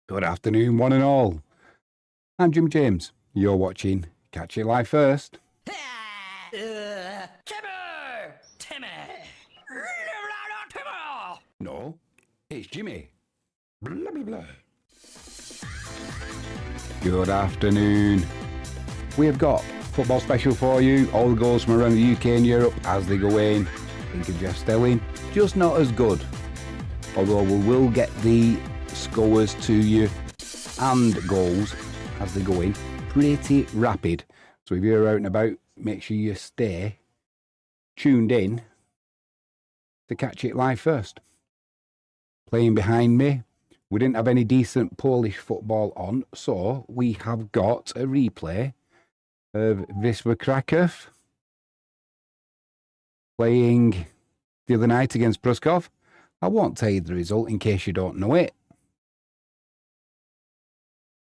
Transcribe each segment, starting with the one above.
Good afternoon, one and all. I'm Jim James. You're watching Catch It Live First. Timmy! No, it's Jimmy. Blah, blah, blah. Good afternoon. We have got football special for you. All the goals from around the UK and Europe as they go in. Think of Jeff Stelling. Just not as good. Although we will get the scores to you and goals as they go in pretty rapid. So if you're out and about, make sure you stay tuned in to Catch It Live First. Playing behind me, we didn't have any decent Polish football on, so we have got a replay of Wisła Kraków playing the other night against Pruszków. I won't tell you the result in case you don't know it.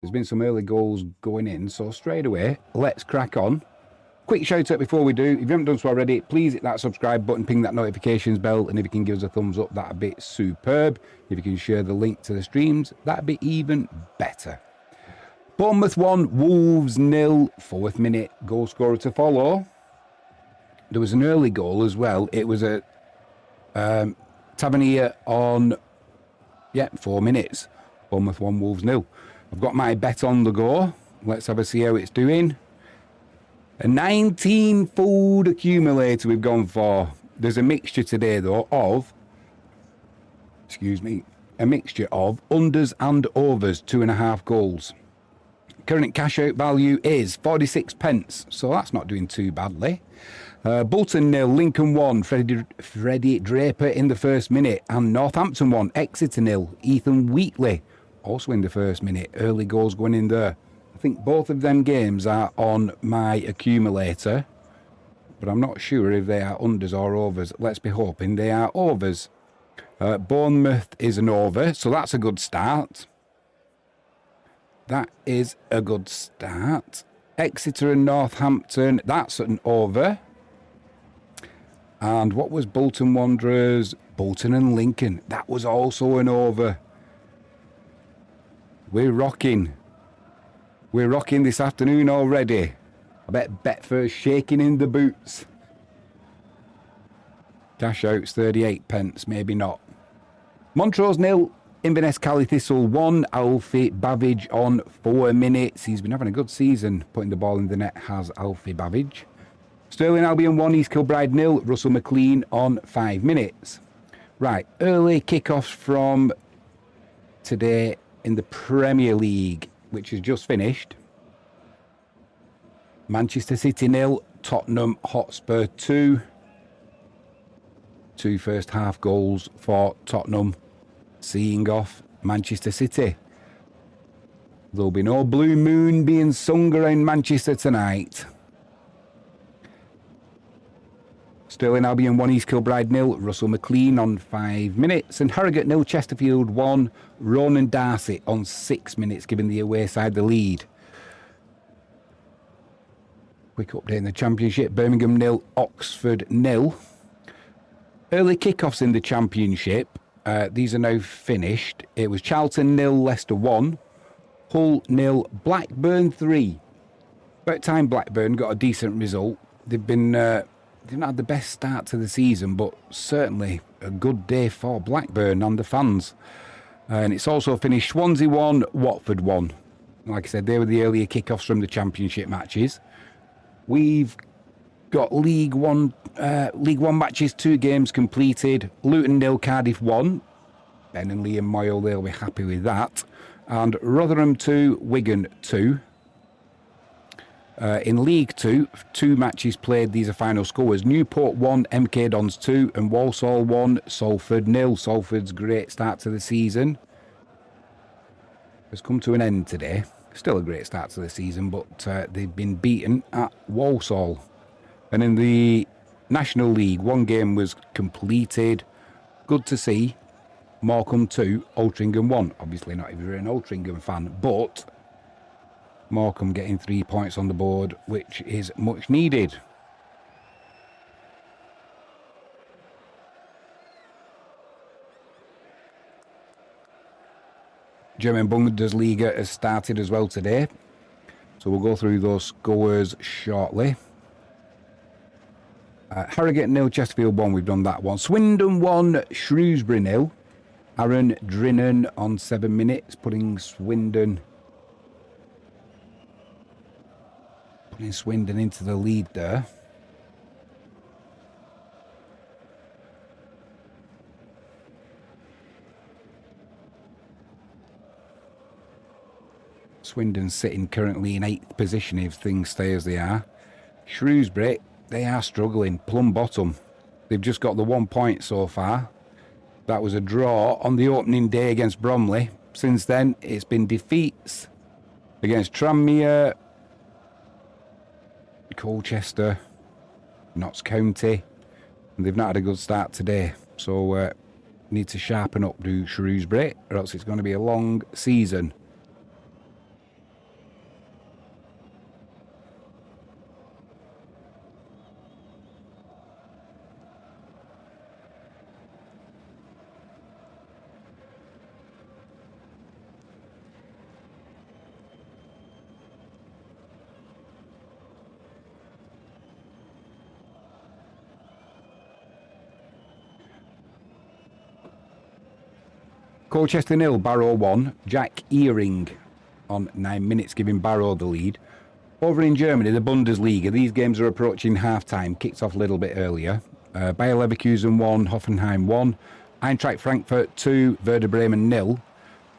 There's been some early goals going in, so straight away, let's crack on. Quick shout out before we do. If you haven't done so already, please hit that subscribe button, ping that notifications bell, and if you can give us a thumbs up, that'd be superb. If you can share the link to the streams, that'd be even better. Bournemouth 1, Wolves 0, 4th minute, goal scorer to follow. There was an early goal as well. It was a Tavernier on, 4 minutes. Bournemouth 1, Wolves 0. I've got my bet on the go. Let's have a see how it's doing. A 19 food accumulator we've gone for. There's a mixture today, though, of, a mixture of unders and overs, 2.5 goals. Current cash out value is 46 pence, so that's not doing too badly. Bolton 0, Lincoln 1, Freddie Draper in the first minute, and Northampton 1, Exeter 0, Ethan Wheatley also in the first minute. Early goals going in there. I think both of them games are on my accumulator, but I'm not sure if they are unders or overs. Let's be hoping they are overs. Bournemouth is an over, so that's a good start. That is a good start. Exeter and Northampton, that's an over. And what was Bolton Wanderers? Bolton and Lincoln, that was also an over. We're rocking. We're rocking this afternoon already. I bet Betfair's shaking in the boots. Cash out's 38 pence, maybe not. Montrose 0, Inverness Cali Thistle 1, Alfie Babbage on 4 minutes. He's been having a good season. Putting the ball in the net has Alfie Babbage. Stirling Albion 1, East Kilbride 0, Russell McLean on 5 minutes. Right, early kickoffs from today in the Premier League, which has just finished. Manchester City 0, Tottenham Hotspur 2. 2 first half goals for Tottenham, seeing off Manchester City. There'll be no blue moon being sung around Manchester tonight. Stirling Albion 1, East Kilbride 0, Russell McLean on 5 minutes, and Harrogate 0, Chesterfield 1, Ronan Darcy on 6 minutes, giving the away side the lead. Quick update in the Championship, Birmingham 0, Oxford 0. Early kickoffs in the Championship, these are now finished. It was Charlton 0, Leicester 1, Hull 0, Blackburn 3. About time Blackburn got a decent result. They've not had the best start to the season, but certainly a good day for Blackburn and the fans. And it's also finished Swansea 1, Watford 1. Like I said, they were the earlier kickoffs from the Championship matches. We've got League One matches, 2 games completed. Luton 0, Cardiff 1. Ben and Liam Moyle, they'll be happy with that. And Rotherham 2, Wigan 2. In League 2, 2 matches played. These are final scores. Newport 1, MK Dons 2, and Walsall 1, Salford 0. Salford's great start to the season has come to an end today. Still a great start to the season, but they've been beaten at Walsall. And in the National League, 1 game was completed. Good to see. Morecambe 2, Altrincham 1. Obviously not if you're an Altrincham fan, but Morecambe getting 3 points on the board, which is much needed. German Bundesliga has started as well today. So we'll go through those scores shortly. Harrogate 0, Chesterfield 1, we've done that one. Swindon 1, Shrewsbury 0. Aaron Drinan on 7 minutes, putting Swindon into the lead there. Swindon sitting currently in 8th position if things stay as they are. Shrewsbury, they are struggling, plumb bottom. They've just got the 1 point so far. That was a draw on the opening day against Bromley. Since then, it's been defeats against Tranmere, Colchester, Notts County, and they've not had a good start today. So need to sharpen up, do Shrewsbury, or else it's going to be a long season. Colchester 0, Barrow 1. Jack Earing on 9 minutes, giving Barrow the lead. Over in Germany, the Bundesliga, these games are approaching half-time. Kicked off a little bit earlier. Bayer Leverkusen 1, Hoffenheim 1. Eintracht Frankfurt 2, Werder Bremen 0.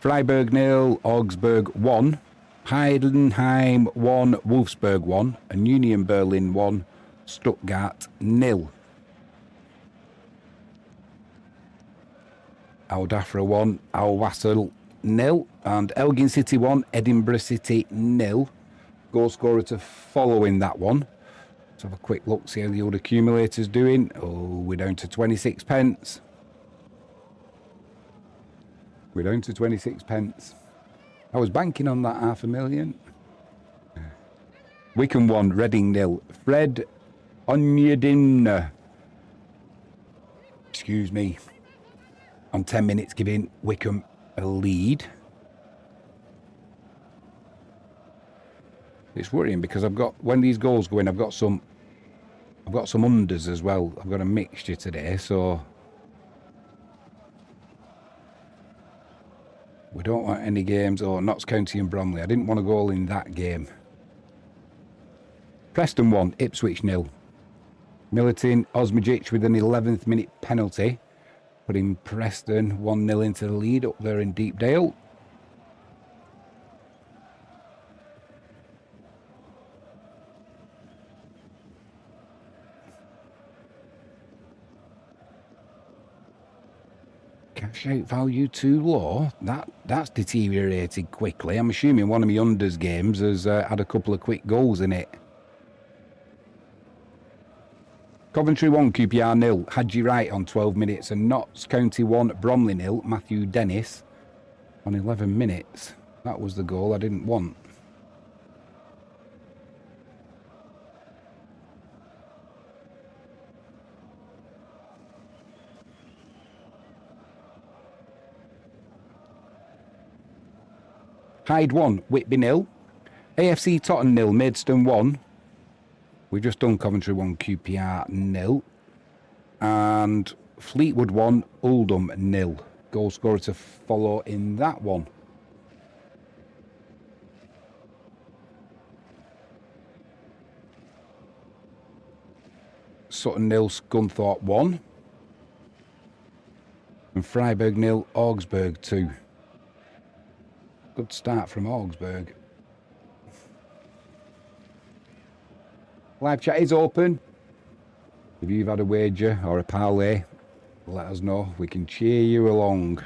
Freiburg 0, Augsburg 1. Heidenheim 1, Wolfsburg 1. And Union Berlin 1, Stuttgart 0. Al Dafra 1, Al Wassel 0, and Elgin City 1, Edinburgh City 0. Goal scorer to follow in that one. Let's have a quick look, see how the old accumulator's doing. Oh, we're down to 26 pence. We're down to 26 pence. I was banking on that $500,000. Wycombe 1, Reading 0. Fred Onyedin, excuse me, on 10 minutes, giving Wycombe a lead. It's worrying because I've got, when these goals go in, I've got some unders as well. I've got a mixture today, so we don't want any games. Or Notts County and Bromley. I didn't want to go all in that game. Preston 1, Ipswich 0. Militin Osmajic with an 11th minute penalty, putting Preston 1-0 into the lead up there in Deepdale. Cash out value too low. That's deteriorated quickly. I'm assuming one of my unders games has had a couple of quick goals in it. Coventry 1, QPR 0. Hadji Wright on 12 minutes. And Notts County 1, Bromley 0. Matthew Dennis on 11 minutes. That was the goal I didn't want. Hyde 1, Whitby 0. AFC Tottenham 0, Maidstone 1. We've just done Coventry 1, QPR 0. And Fleetwood 1, Oldham 0. Goal scorer to follow in that one. Sutton 0, Scunthorpe 1. And Freiburg 0, Augsburg 2. Good start from Augsburg. Live chat is open. If you've had a wager or a parlay, let us know. We can cheer you along.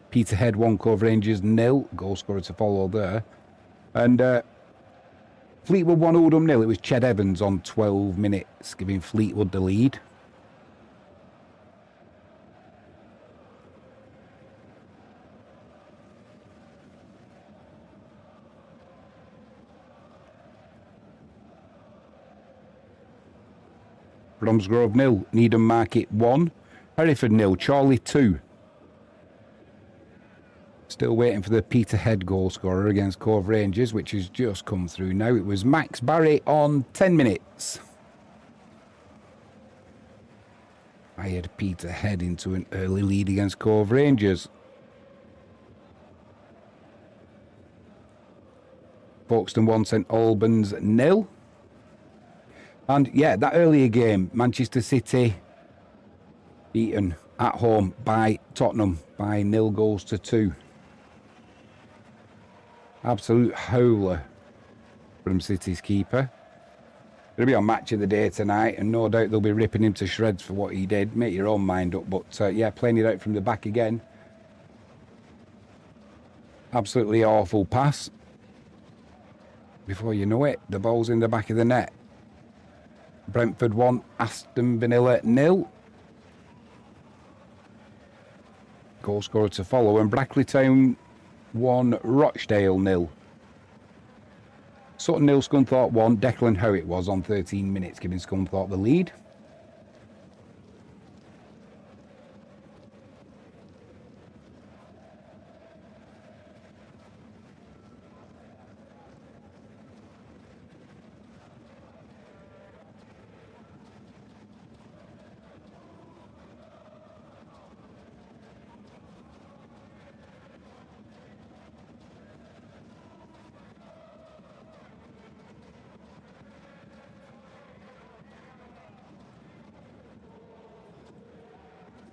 Peterhead 1, Cove Rangers 0. Goal scorer to follow there. And Fleetwood 1, Oldham 0. It was Ched Evans on 12 minutes, giving Fleetwood the lead. Bromsgrove 0, Needham Market 1, Hereford 0, Chorley 2. Still waiting for the Peterhead goal scorer against Cove Rangers, which has just come through now. It was Max Barry on 10 minutes. Fired Peterhead into an early lead against Cove Rangers. Folkestone 1, St Albans 0. And yeah, that earlier game, Manchester City beaten at home by Tottenham by 0 goals to 2. Absolute howler from City's keeper. Going to be on Match of the Day tonight, and no doubt they'll be ripping him to shreds for what he did. Make your own mind up, but yeah, playing it out from the back again. Absolutely awful pass. Before you know it, the ball's in the back of the net. Brentford 1, Aston Villa 0. Goal scorer to follow, and Brackley Town 1, Rochdale 0. Sutton 0, Scunthorpe 1. Declan Howitt was on 13 minutes, giving Scunthorpe the lead.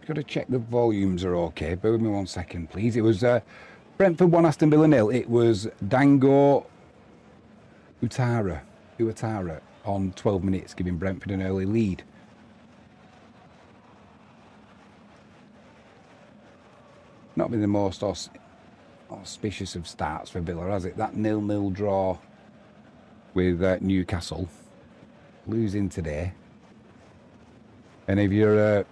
Got to check the volumes are okay. Bear with me 1 second, please. It was Brentford 1, Aston Villa 0. It was Dango Uatara on 12 minutes, giving Brentford an early lead. Not been the most auspicious of starts for Villa, has it? That 0-0 draw with Newcastle. Losing today. And if you're a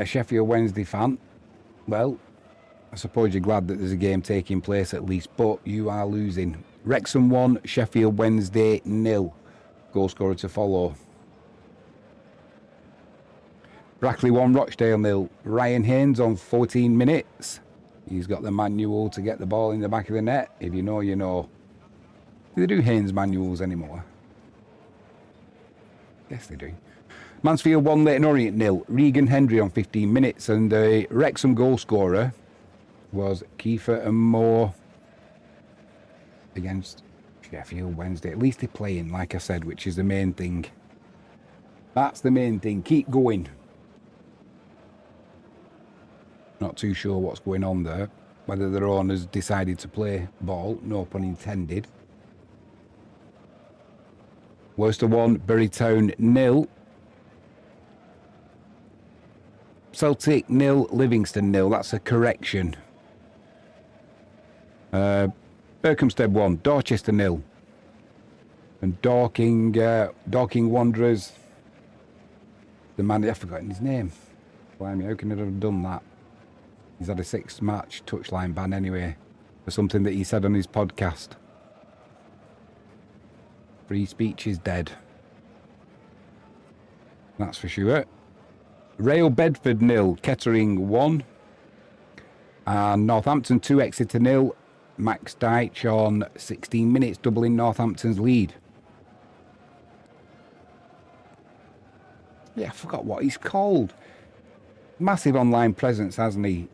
Sheffield Wednesday fan, well, I suppose you're glad that there's a game taking place at least, but you are losing. Wrexham 1, Sheffield Wednesday 0. Goal scorer to follow. Brackley 1, Rochdale 0. Ryan Haynes on 14 minutes. He's got the manual to get the ball in the back of the net. If you know, you know. Do they do Haynes manuals anymore? Yes, they do. Mansfield 1, Leyton Orient 0. Regan Hendry on 15 minutes. And the Wrexham goal scorer was Kiefer and Moore against Sheffield Wednesday. At least they're playing, like I said, which is the main thing. That's the main thing. Keep going. Not too sure what's going on there. Whether their owners decided to play ball, no pun intended. Worcester 1, Bury Town 0. Celtic 0, Livingston 0. That's a correction. Berkhamsted 1, Dorchester 0. And Dorking Wanderers. The man, I've forgotten his name. Blimey, how can I have done that? He's had a 6-match touchline ban anyway, for something that he said on his podcast. Free speech is dead. That's for sure. Rail Bedford 0, Kettering 1. And Northampton 2, Exeter 0. Max Deitch on 16 minutes, doubling Northampton's lead. Yeah, I forgot what he's called. Massive online presence, hasn't he?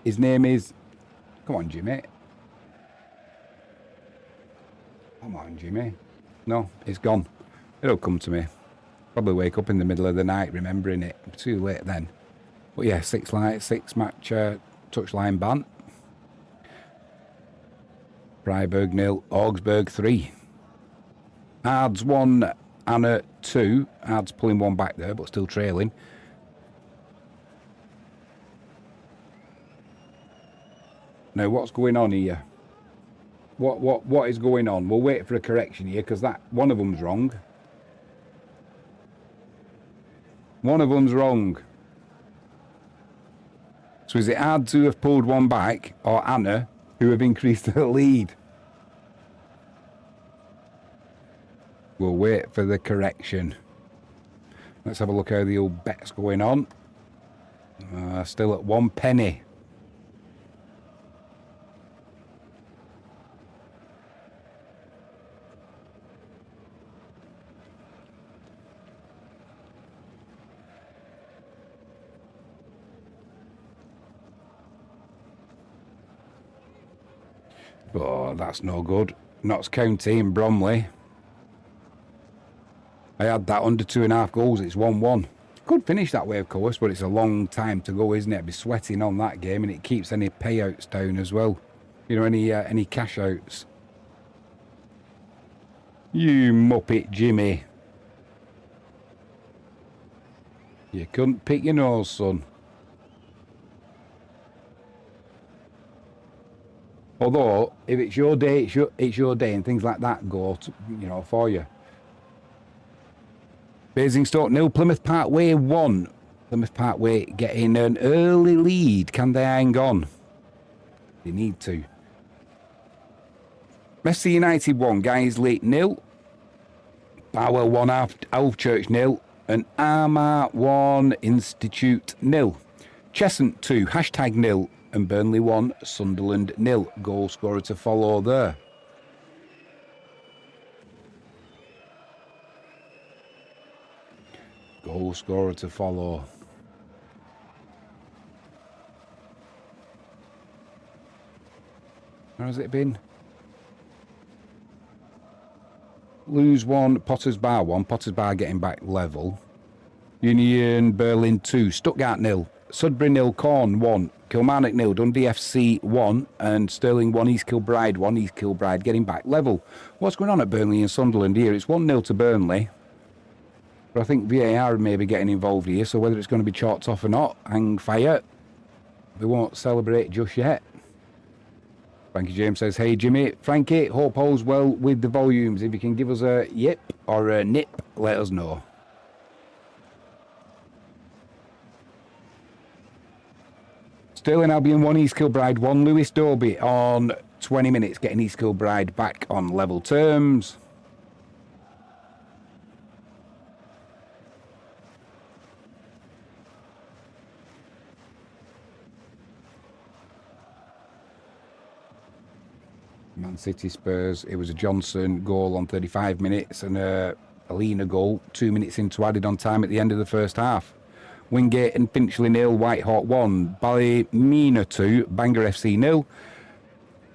His name is... Come on, Jimmy. Come on, Jimmy. No, it's gone. It'll come to me. Probably wake up in the middle of the night remembering it. Too late then. But yeah, 6-match touchline ban. Freiburg 0, Augsburg 3. Ards 1, Anna 2. Ards pulling one back there, but still trailing. Now, what's going on here? What is going on? We'll wait for a correction here, because that one of them's wrong. One of them's wrong. So is it Ards who have pulled one back, or Anna who have increased the lead? We'll wait for the correction. Let's have a look how the old bet's going on. Still at 1 penny. Oh, that's no good. Notts County and Bromley. I had that under 2.5 goals. It's 1-1. Could finish that way, of course, but it's a long time to go, isn't it? I'd be sweating on that game, and it keeps any payouts down as well. You know, any cash outs. You muppet, Jimmy. You couldn't pick your nose, son. Although, if it's your day, it's your day, and things like that go, to, you know, for you. Basingstoke 0, Plymouth Parkway 1. Plymouth Parkway getting an early lead. Can they hang on? They need to. Messi United 1, Guiseley 0. Barwell 1, Alvechurch 0. And Armagh 1, Institute 0. Cheshunt 2, hashtag 0. And Burnley 1, Sunderland 0. Goal scorer to follow there. Goal scorer to follow. Where has it been? Lose 1, Potters Bar 1. Potters Bar getting back level. Union Berlin 2, Stuttgart 0. Sudbury 0, Corn 1. Kilmarnock 0, Dundee FC 1. And Stirling 1, East Kilbride 1. East Kilbride getting back level. What's going on at Burnley and Sunderland here? It's 1-0 to Burnley. But I think VAR may be getting involved here, so whether it's going to be chalked off or not, hang fire. We won't celebrate just yet. Frankie James says, hey Jimmy, Frankie, hope all's well with the volumes. If you can give us a yip or a nip, let us know. Stirling Albion 1, East Kilbride 1. Lewis Dobie on 20 minutes, getting East Kilbride back on level terms. Man City Spurs, it was a Johnson goal on 35 minutes and a Alina goal 2 minutes into added on time at the end of the first half. Wingate and Finchley 0, Whitehawk 1, Ballymena 2, Bangor FC 0,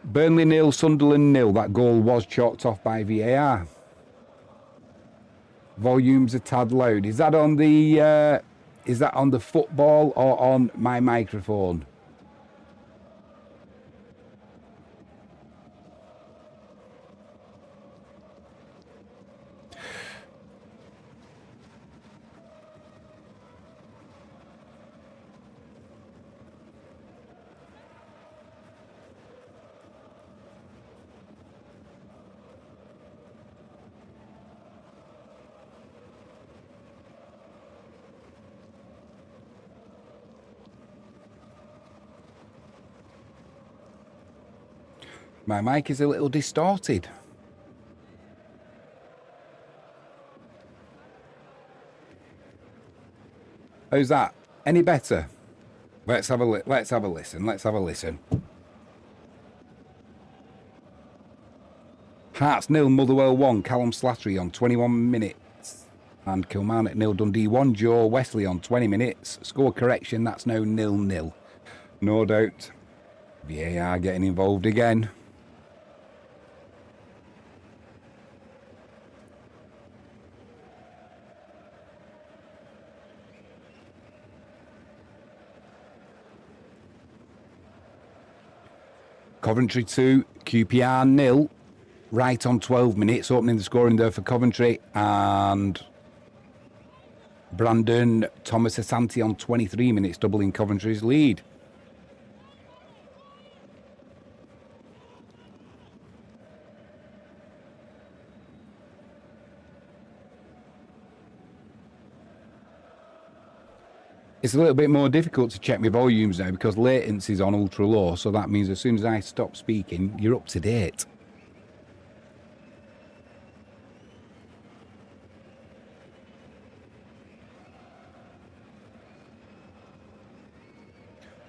Burnley 0, Sunderland 0. That goal was chalked off by VAR. Volumes a tad loud. Is that on the football or on my microphone? My mic is a little distorted. How's that? Any better? Let's have a listen. Let's have a listen. Hearts 0, Motherwell 1, Callum Slattery on 21 minutes. And Kilmarnock 0, Dundee 1, Joe Wesley on 20 minutes. Score correction, that's now 0-0. No doubt. VAR getting involved again. Coventry 2, QPR 0. Right on 12 minutes, opening the scoring there for Coventry. And Brandon Thomas Asante on 23 minutes, doubling Coventry's lead. It's a little bit more difficult to check my volumes now because latency is on ultra low, so that means as soon as I stop speaking, you're up to date.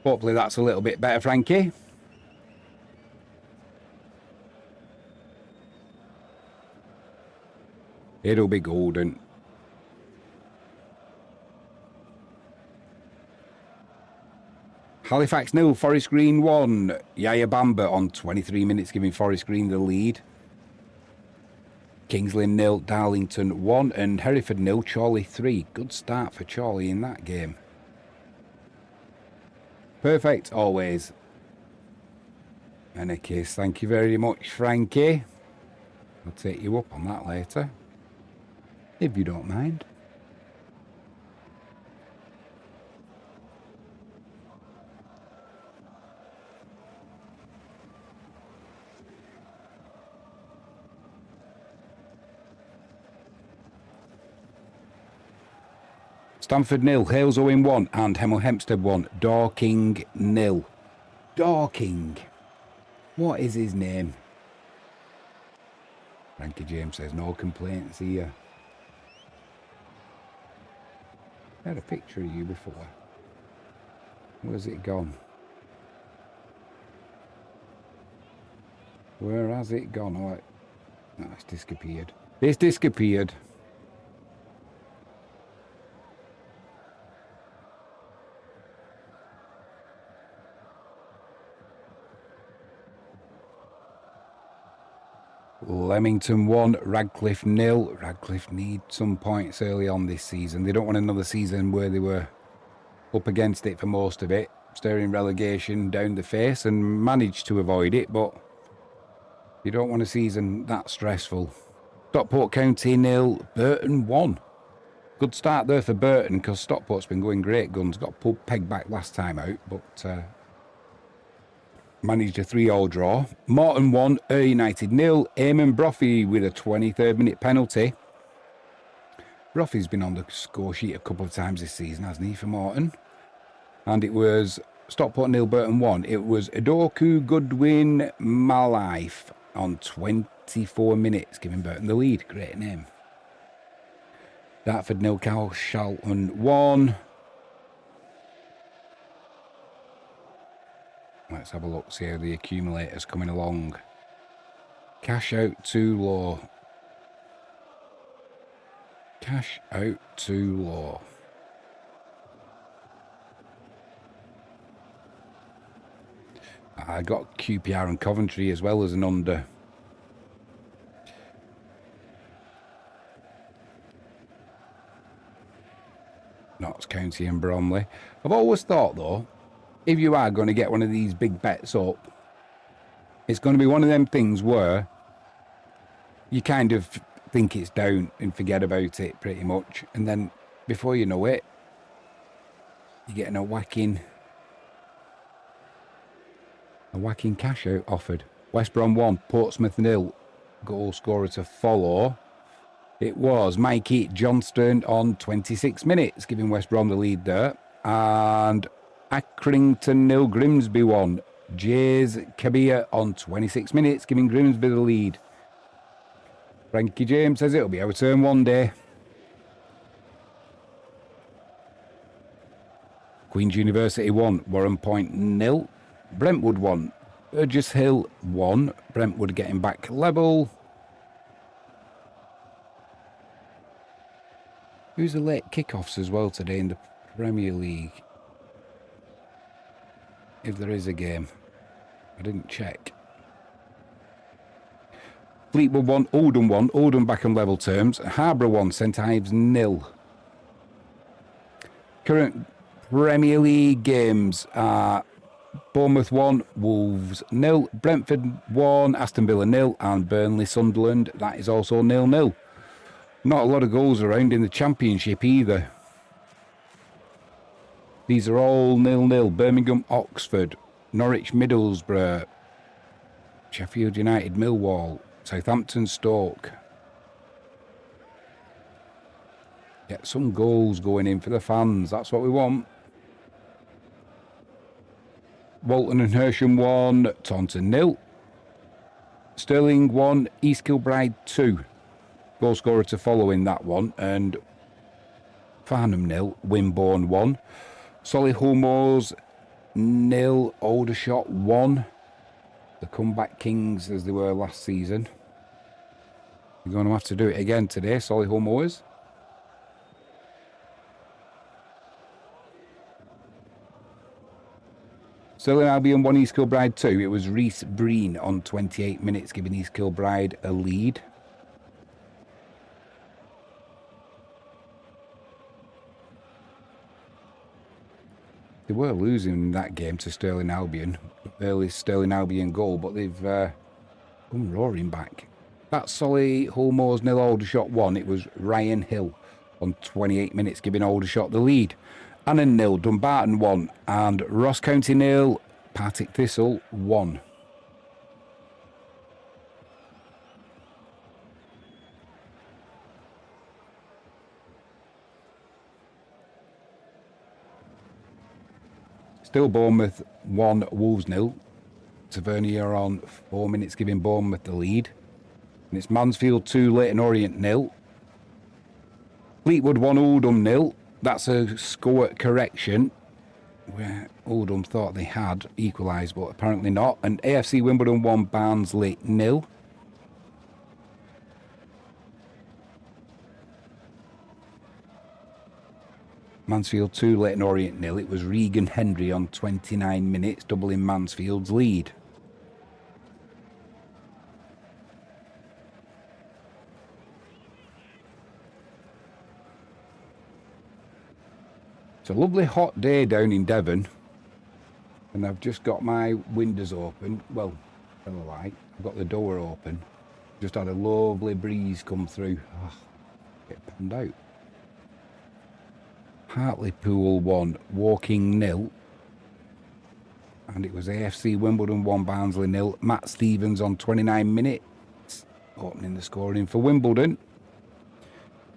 Hopefully that's a little bit better, Frankie. It'll be golden. Halifax 0, Forest Green 1. Yaya Bamba on 23 minutes, giving Forest Green the lead. Kingsley 0, Darlington 1. And Hereford 0, Chorley 3. Good start for Chorley in that game. Perfect, always. In a case, thank you very much, Frankie. I'll take you up on that later, if you don't mind. Stamford 0, Hales Owen 1, and Hemel Hempstead 1. Dorking 0. Dorking. What is his name? Frankie James says no complaints here. I had a picture of you before. Where's it gone? Where has it gone? Oh, no, it's disappeared. It's disappeared. Leamington 1, Radcliffe 0. Radcliffe need some points early on this season. They don't want another season where they were up against it for most of it, staring relegation down the face, and managed to avoid it, but you don't want a season that stressful. Stockport County 0, Burton 1. Good start there for Burton, because Stockport's been going great guns. Got pulled peg back last time out, but managed a 3-3 draw. Morton 1, Ayr United 0. Eamon Brophy with a 23rd minute penalty. Brophy's been on the score sheet a couple of times this season, hasn't he, for Morton? And it was Stockport 0, Burton 1. It was Edoku Goodwin Malife on 24 minutes, giving Burton the lead. Great name. Dartford 0, Carshalton 1. Let's have a look, see how the accumulator's coming along. Cash out too low. Cash out too low. I got QPR and Coventry as well as an under. Notts County and Bromley. I've always thought though, if you are going to get one of these big bets up, it's going to be one of them things where you kind of think it's down and forget about it pretty much. And then before you know it, you're getting a whacking cash out offered. West Brom 1, Portsmouth 0. Goal scorer to follow. It was Mikey Johnston on 26 minutes, giving West Brom the lead there. And Accrington 0, Grimsby 1. Jays Kabir on 26 minutes, giving Grimsby the lead. Frankie James says it'll be our turn one day. Queen's University 1, Warren Point 0. Brentwood 1, Burgess Hill 1. Brentwood getting back level. Who's the late kickoffs as well today in the Premier League? If there is a game. I didn't check. Fleetwood 1, Oldham 1. Oldham back on level terms. Harborough 1, St Ives 0. Current Premier League games are Bournemouth 1, Wolves 0. Brentford 1, Aston Villa 0. And Burnley Sunderland, that is also 0-0. Not a lot of goals around in the Championship either. These are all 0-0. Birmingham, Oxford, Norwich, Middlesbrough, Sheffield United, Millwall, Southampton, Stoke. Get some goals going in for the fans. That's what we want. Walton and Hersham 1, Taunton 0. Stirling 1, East Kilbride 2. Goal scorer to follow in that one. And Farnham 0, Wimborne 1. Solihull Moors 0, Aldershot 1. The comeback kings as they were last season. You're going to have to do it again today, Solihull Moors. Stirling Albion 1, East Kilbride 2. It was Reece Breen on 28 minutes, giving East Kilbride a lead. They were losing that game to Stirling Albion. Early Stirling Albion goal, but they've come roaring back. That's Solly Hullmore's 0, Aldershot 1. It was Ryan Hill on 28 minutes, giving Aldershot the lead. Annan 0, Dumbarton 1, and Ross County 0, Partick Thistle 1. Still Bournemouth 1, Wolves 0. Tavernier on 4 minutes, giving Bournemouth the lead. And it's Mansfield 2, Leyton Orient 0. Fleetwood 1, Oldham 0. That's a score correction where Oldham thought they had equalised, but apparently not. And AFC Wimbledon 1, Barnsley 0. Mansfield 2, Leyton Orient 0. It was Regan Hendry on 29 minutes, doubling Mansfield's lead. It's a lovely hot day down in Devon, and I've just got my windows open. Well, I've got the door open. Just had a lovely breeze come through. Oh, get panned out. Hartlepool 1, Woking 0. And it was AFC Wimbledon 1, Barnsley 0. Matt Stevens on 29 minutes, opening the scoring for Wimbledon.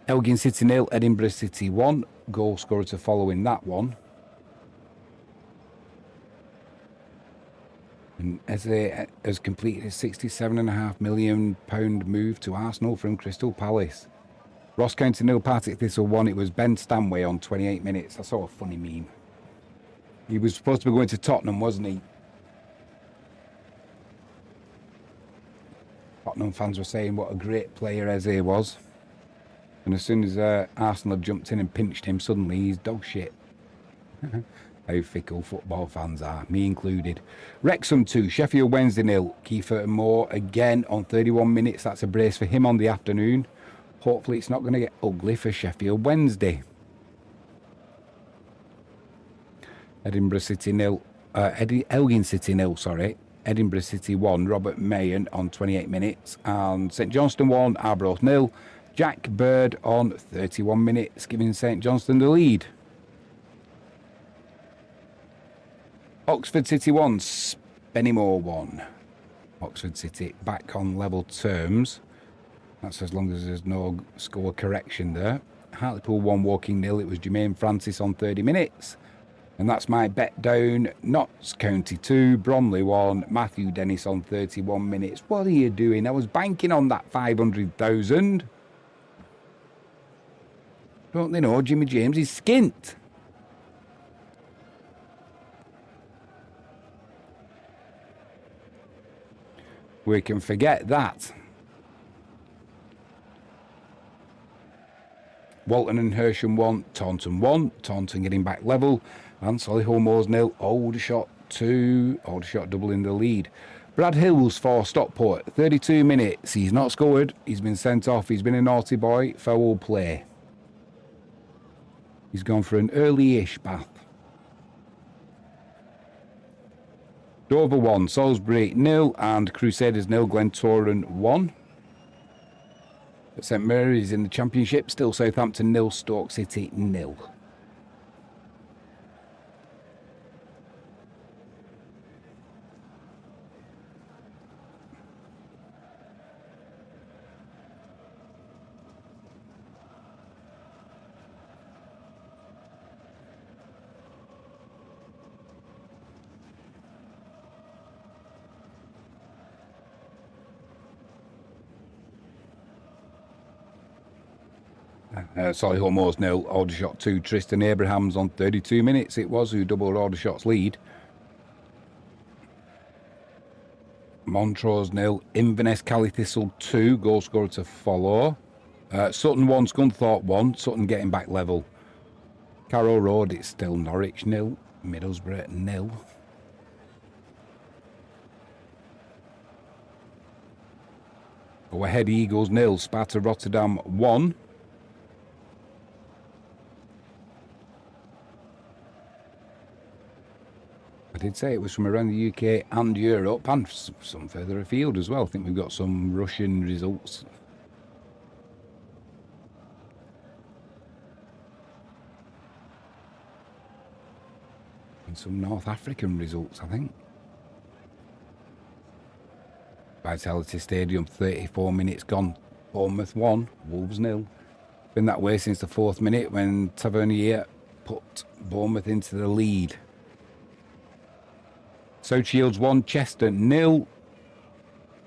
Elgin City 0, Edinburgh City 1. Goal scorer to follow in that one. And Eze has completed a £67.5 million move to Arsenal from Crystal Palace. Ross County 0, Partick Thistle 1. It was Ben Stanway on 28 minutes. I saw a funny meme. He was supposed to be going to Tottenham, wasn't he? Tottenham fans were saying what a great player Eze was. And as soon as Arsenal have jumped in and pinched him, suddenly he's dog shit. How fickle football fans are, me included. Wrexham 2, Sheffield Wednesday 0. Kiefer Moore again on 31 minutes. That's a brace for him on the afternoon. Hopefully it's not going to get ugly for Sheffield Wednesday. Edinburgh City 0. Elgin City 0, sorry. Edinburgh City 1, Robert Mayen on 28 minutes. And St Johnstone 1, Arbroath 0. Jack Bird on 31 minutes, giving St Johnstone the lead. Oxford City 1, Spennymoor 1. Oxford City back on level terms. That's as long as there's no score correction there. Hartlepool 1, Woking 0. It was Jermaine Francis on 30 minutes. And that's my bet down. Notts County 2, Bromley 1, Matthew Dennis on 31 minutes. What are you doing? I was banking on that 500,000. Don't they know Jimmy James is skint? We can forget that. Walton and Hersham 1, Taunton 1. Taunton getting back level. And Solihull Moors 0, Aldershot 2. Aldershot doubling the lead. Brad Hills for Stockport, 32 minutes. He's not scored. He's been sent off. He's been a naughty boy. Foul play. He's gone for an early-ish bath. Dover 1, Salisbury 0, and Crusaders 0, Glentoran 1. St Mary's in the Championship, still Southampton 0, Stoke City 0. Solihull Moors 0, Aldershot 2. Tristan Abrahams on 32 minutes. It was who doubled Aldershot's lead. Montrose 0, Inverness Cali Thistle 2. Goal scorer to follow. Sutton 1, Scunthorpe 1. Sutton getting back level. Carrow Road, it's still Norwich 0, Middlesbrough 0. Go ahead Eagles 0, Sparta Rotterdam 1. I did say it was from around the UK and Europe and some further afield as well. I think we've got some Russian results. And some North African results, I think. Vitality Stadium, 34 minutes gone. Bournemouth 1, Wolves 0. Been that way since the 4th minute when Tavernier put Bournemouth into the lead. South Shields 1, Chester 0.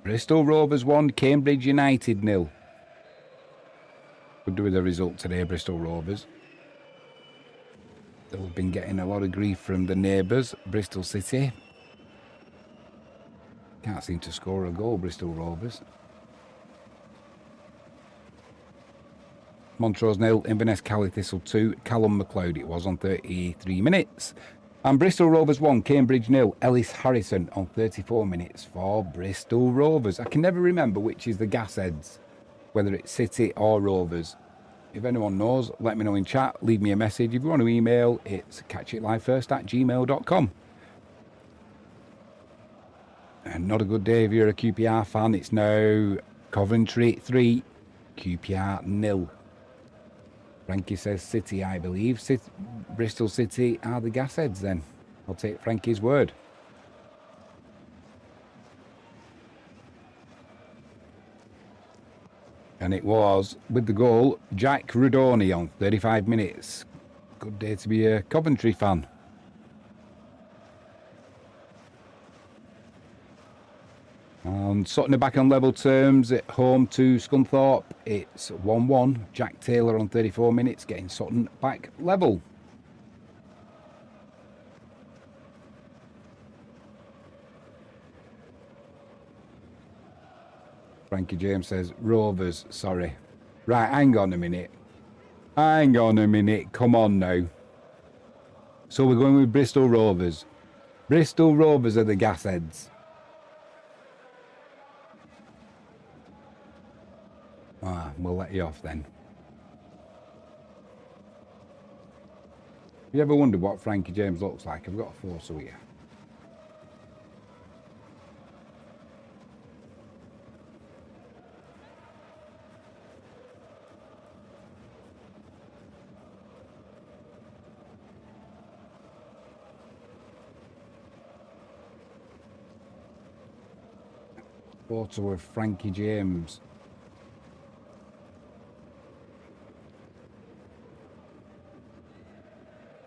Bristol Rovers 1, Cambridge United 0. Could do with the result today, Bristol Rovers. They've been getting a lot of grief from the neighbours, Bristol City. Can't seem to score a goal, Bristol Rovers. Montrose 0, Inverness Cali Thistle 2, Callum McLeod it was on 33 minutes. And Bristol Rovers 1, Cambridge 0, Ellis Harrison on 34 minutes for Bristol Rovers. I can never remember which is the Gasheads, whether it's City or Rovers. If anyone knows, let me know in chat, leave me a message. If you want to email, it's catchitlive1st@gmail.com. And not a good day if you're a QPR fan. It's now Coventry 3, QPR 0. Frankie says City, I believe. Bristol City are the Gasheads then. I'll take Frankie's word. And it was, with the goal, Jack Rudoni on 35 minutes. Good day to be a Coventry fan. And Sutton are back on level terms at home to Scunthorpe. It's 1-1. Jack Taylor on 34 minutes, getting Sutton back level. Frankie James says, Rovers, sorry. Right, hang on a minute. Hang on a minute. Come on now. So we're going with Bristol Rovers. Bristol Rovers are the Gasheads. We'll let you off then. If you ever wondered what Frankie James looks like, I've got a photo here. Photo of Frankie James.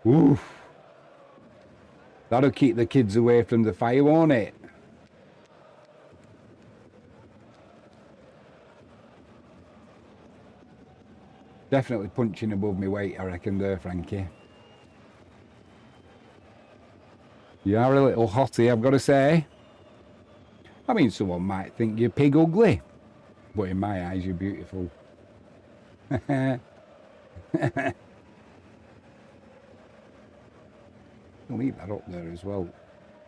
Oof. That'll keep the kids away from the fire, won't it? Definitely punching above my weight, I reckon there, Frankie. You are a little hottie, I've got to say. I mean, someone might think you're pig ugly, but in my eyes, you're beautiful. I'll leave that up there as well.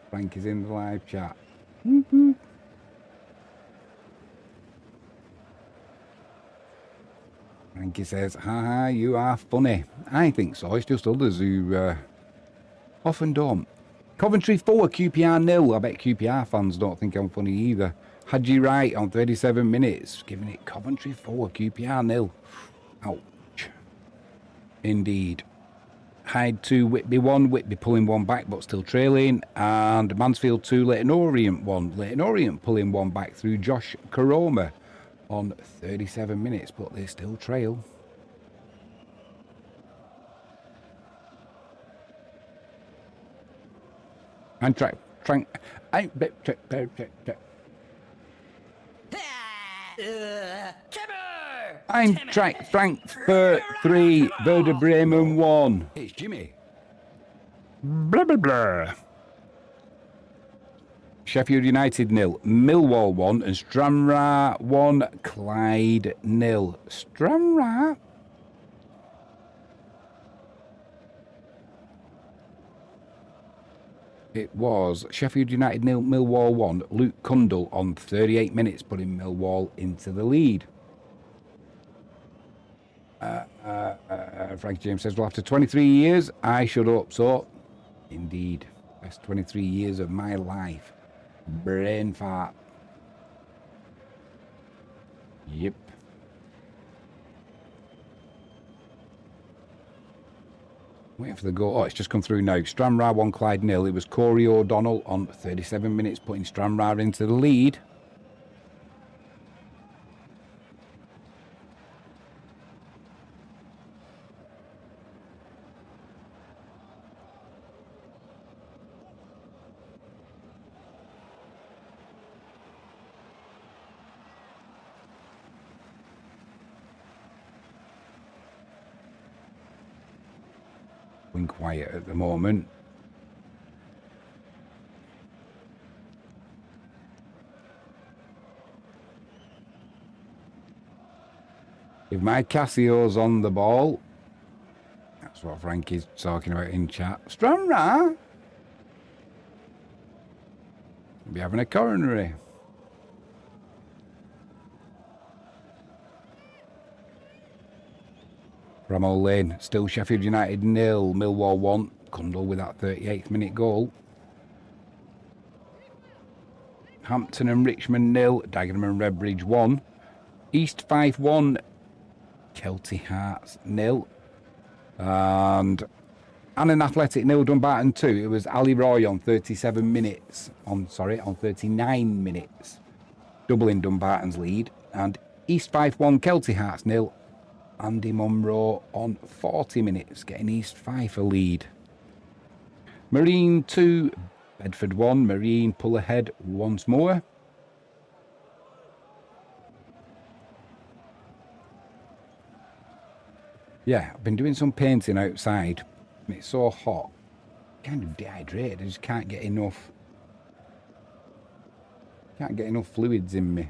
Frank is in the live chat. Frankie says, haha, you are funny. I think so. It's just others who often don't. Coventry 4, QPR 0. I bet QPR fans don't think I'm funny either. Hadji Wright on 37 minutes, giving it Coventry 4, QPR 0. Ouch. Indeed. Hyde 2, Whitby 1. Whitby pulling one back but still trailing. And Mansfield 2, Leyton Orient 1. Leyton Orient pulling one back through Josh Karoma on 37 minutes, but they still trail. And Eintracht Frankfurt 3, Werder Bremen 1. It's Jimmy. Blah, blah, blah. Sheffield United 0, Millwall 1, and Stranraer 1, Clyde 0. Stranraer? It was Sheffield United 0, Millwall 1. Luke Cundle on 38 minutes, putting Millwall into the lead. Frankie James says, well, after 23 years, I should hope so. Indeed. Best 23 years of my life. Brain fart. Yep. Waiting for the goal. Oh, it's just come through now. Stranraer 1, Clyde 0. It was Corey O'Donnell on 37 minutes, putting Stranraer into the lead. Quiet at the moment. If my Casio's on the ball, that's what Frankie's talking about in chat. Stranraer be having a coronary. Bramall Lane, still Sheffield United 0, Millwall 1. Cundle with that 38th minute goal. Hampton and Richmond 0, Dagenham and Redbridge 1. East 5-1, Kelty Hearts 0. And Annan Athletic 0, Dumbarton 2. It was Ali Roy on 39 minutes. Doubling Dumbarton's lead. And East 5-1, Kelty Hearts 0. Andy Munro on 40 minutes, getting East Fife a lead. Marine 2, Bedford 1. Marine pull ahead once more. Yeah, I've been doing some painting outside. It's so hot. Kind of dehydrated. I just can't get enough. Fluids in me.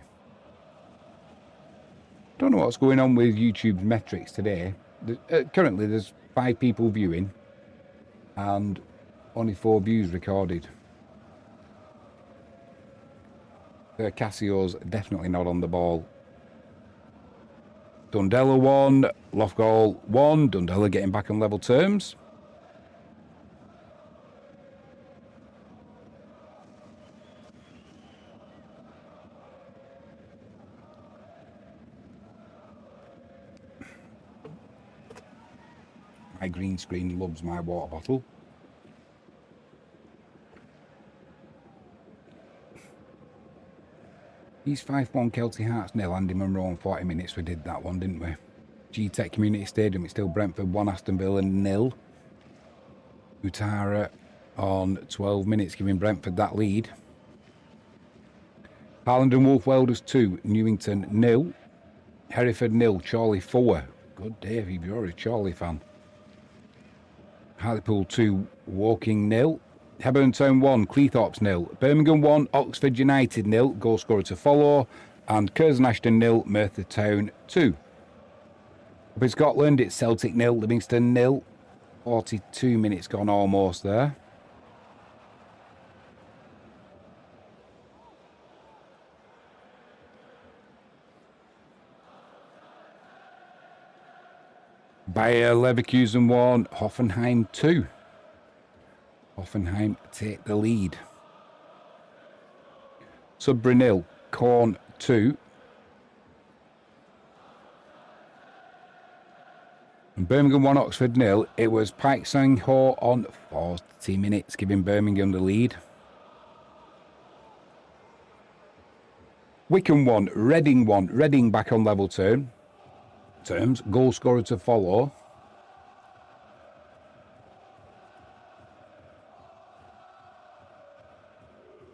Don't know what's going on with YouTube's metrics today. Currently, there's 5 people viewing and only 4 views recorded. Casio's definitely not on the ball. Dundela 1, Loughgall 1. Dundela getting back on level terms. My green screen loves my water bottle. East 5-1, Kelty Hearts 0, Andy Munro in 40 minutes. We did that one, didn't we? G-Tech Community Stadium, it's still Brentford 1, Aston Villa 0. Utara on 12 minutes, giving Brentford that lead. Haaland and Wolf Welders 2, Newington 0. Hereford 0, Chorley 4. Good day if you're a Chorley fan. Hartlepool 2, Woking 0. Hebburn Town 1, Cleethorpes 0. Birmingham 1, Oxford United 0. Goal scorer to follow. And Curzon Ashton 0, Merthyr Town 2. Up in Scotland, it's Celtic 0, Livingston 0. 42 minutes gone almost there. Bayer Leverkusen 1, Hoffenheim 2. Hoffenheim take the lead. Sudbury 0, Corn 2. And Birmingham 1, Oxford 0. It was Pike Sang Ho on 40 minutes, giving Birmingham the lead. Wycombe 1, Reading 1. Reading back on level terms. Goal scorer to follow.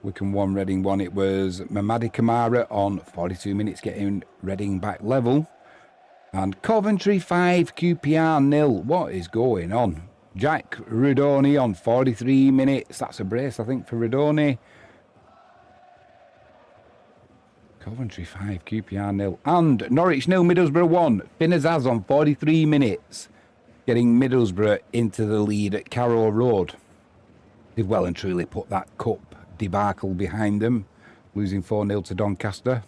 Wycombe 1, Reading 1. It was Mamadi Kamara on 42 minutes, getting Reading back level. And Coventry 5, QPR 0. What is going on? Jack Redoni on 43 minutes. That's a brace, I think, for Redoni. Coventry 5, QPR 0. And Norwich 0, Middlesbrough 1. Finnazaz on 43 minutes. Getting Middlesbrough into the lead at Carrow Road. They've well and truly put that cup debacle behind them, losing 4-0 to Doncaster.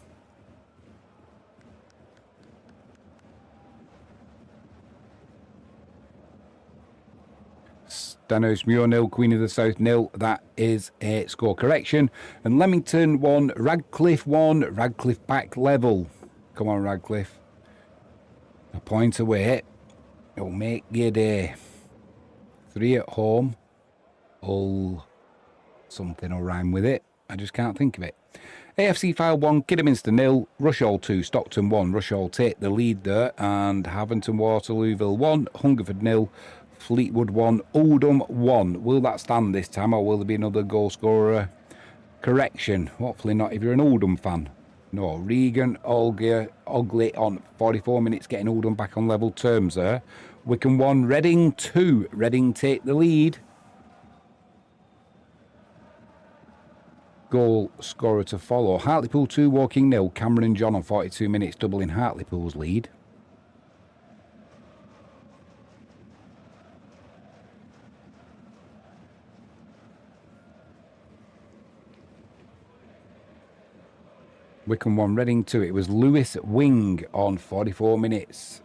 Stanhouse-Muir 0, Queen of the South 0. That is a score correction. And Leamington 1, Radcliffe 1. Radcliffe back level. Come on, Radcliffe. A point away. It'll make your day. 3 at home. All something will rhyme with it. I just can't think of it. AFC Fylde 1, Kidderminster 0. Rushall 2, Stockton 1. Rushall take the lead there. And Haverton Waterlooville 1. Hungerford 0. Fleetwood 1, Oldham 1. Will that stand this time, or will there be another goal scorer correction? Hopefully not if you're an Oldham fan. No, Regan Ogley on 44 minutes, getting Oldham back on level terms there. Wycombe 1, Reading 2. Reading take the lead. Goal scorer to follow. Hartlepool 2, Woking 0. Cameron John on 42 minutes, doubling Hartlepool's lead. Wycombe 1, Reading 2. It was Lewis Wing on 44 minutes.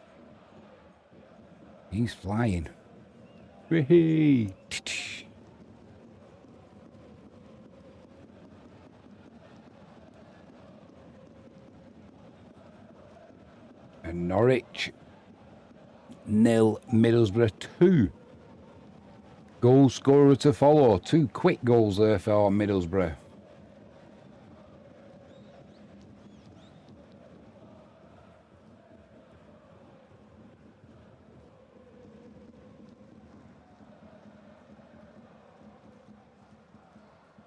He's flying. Whee! And Norwich 0, Middlesbrough 2. Goal scorer to follow. 2 quick goals there for Middlesbrough.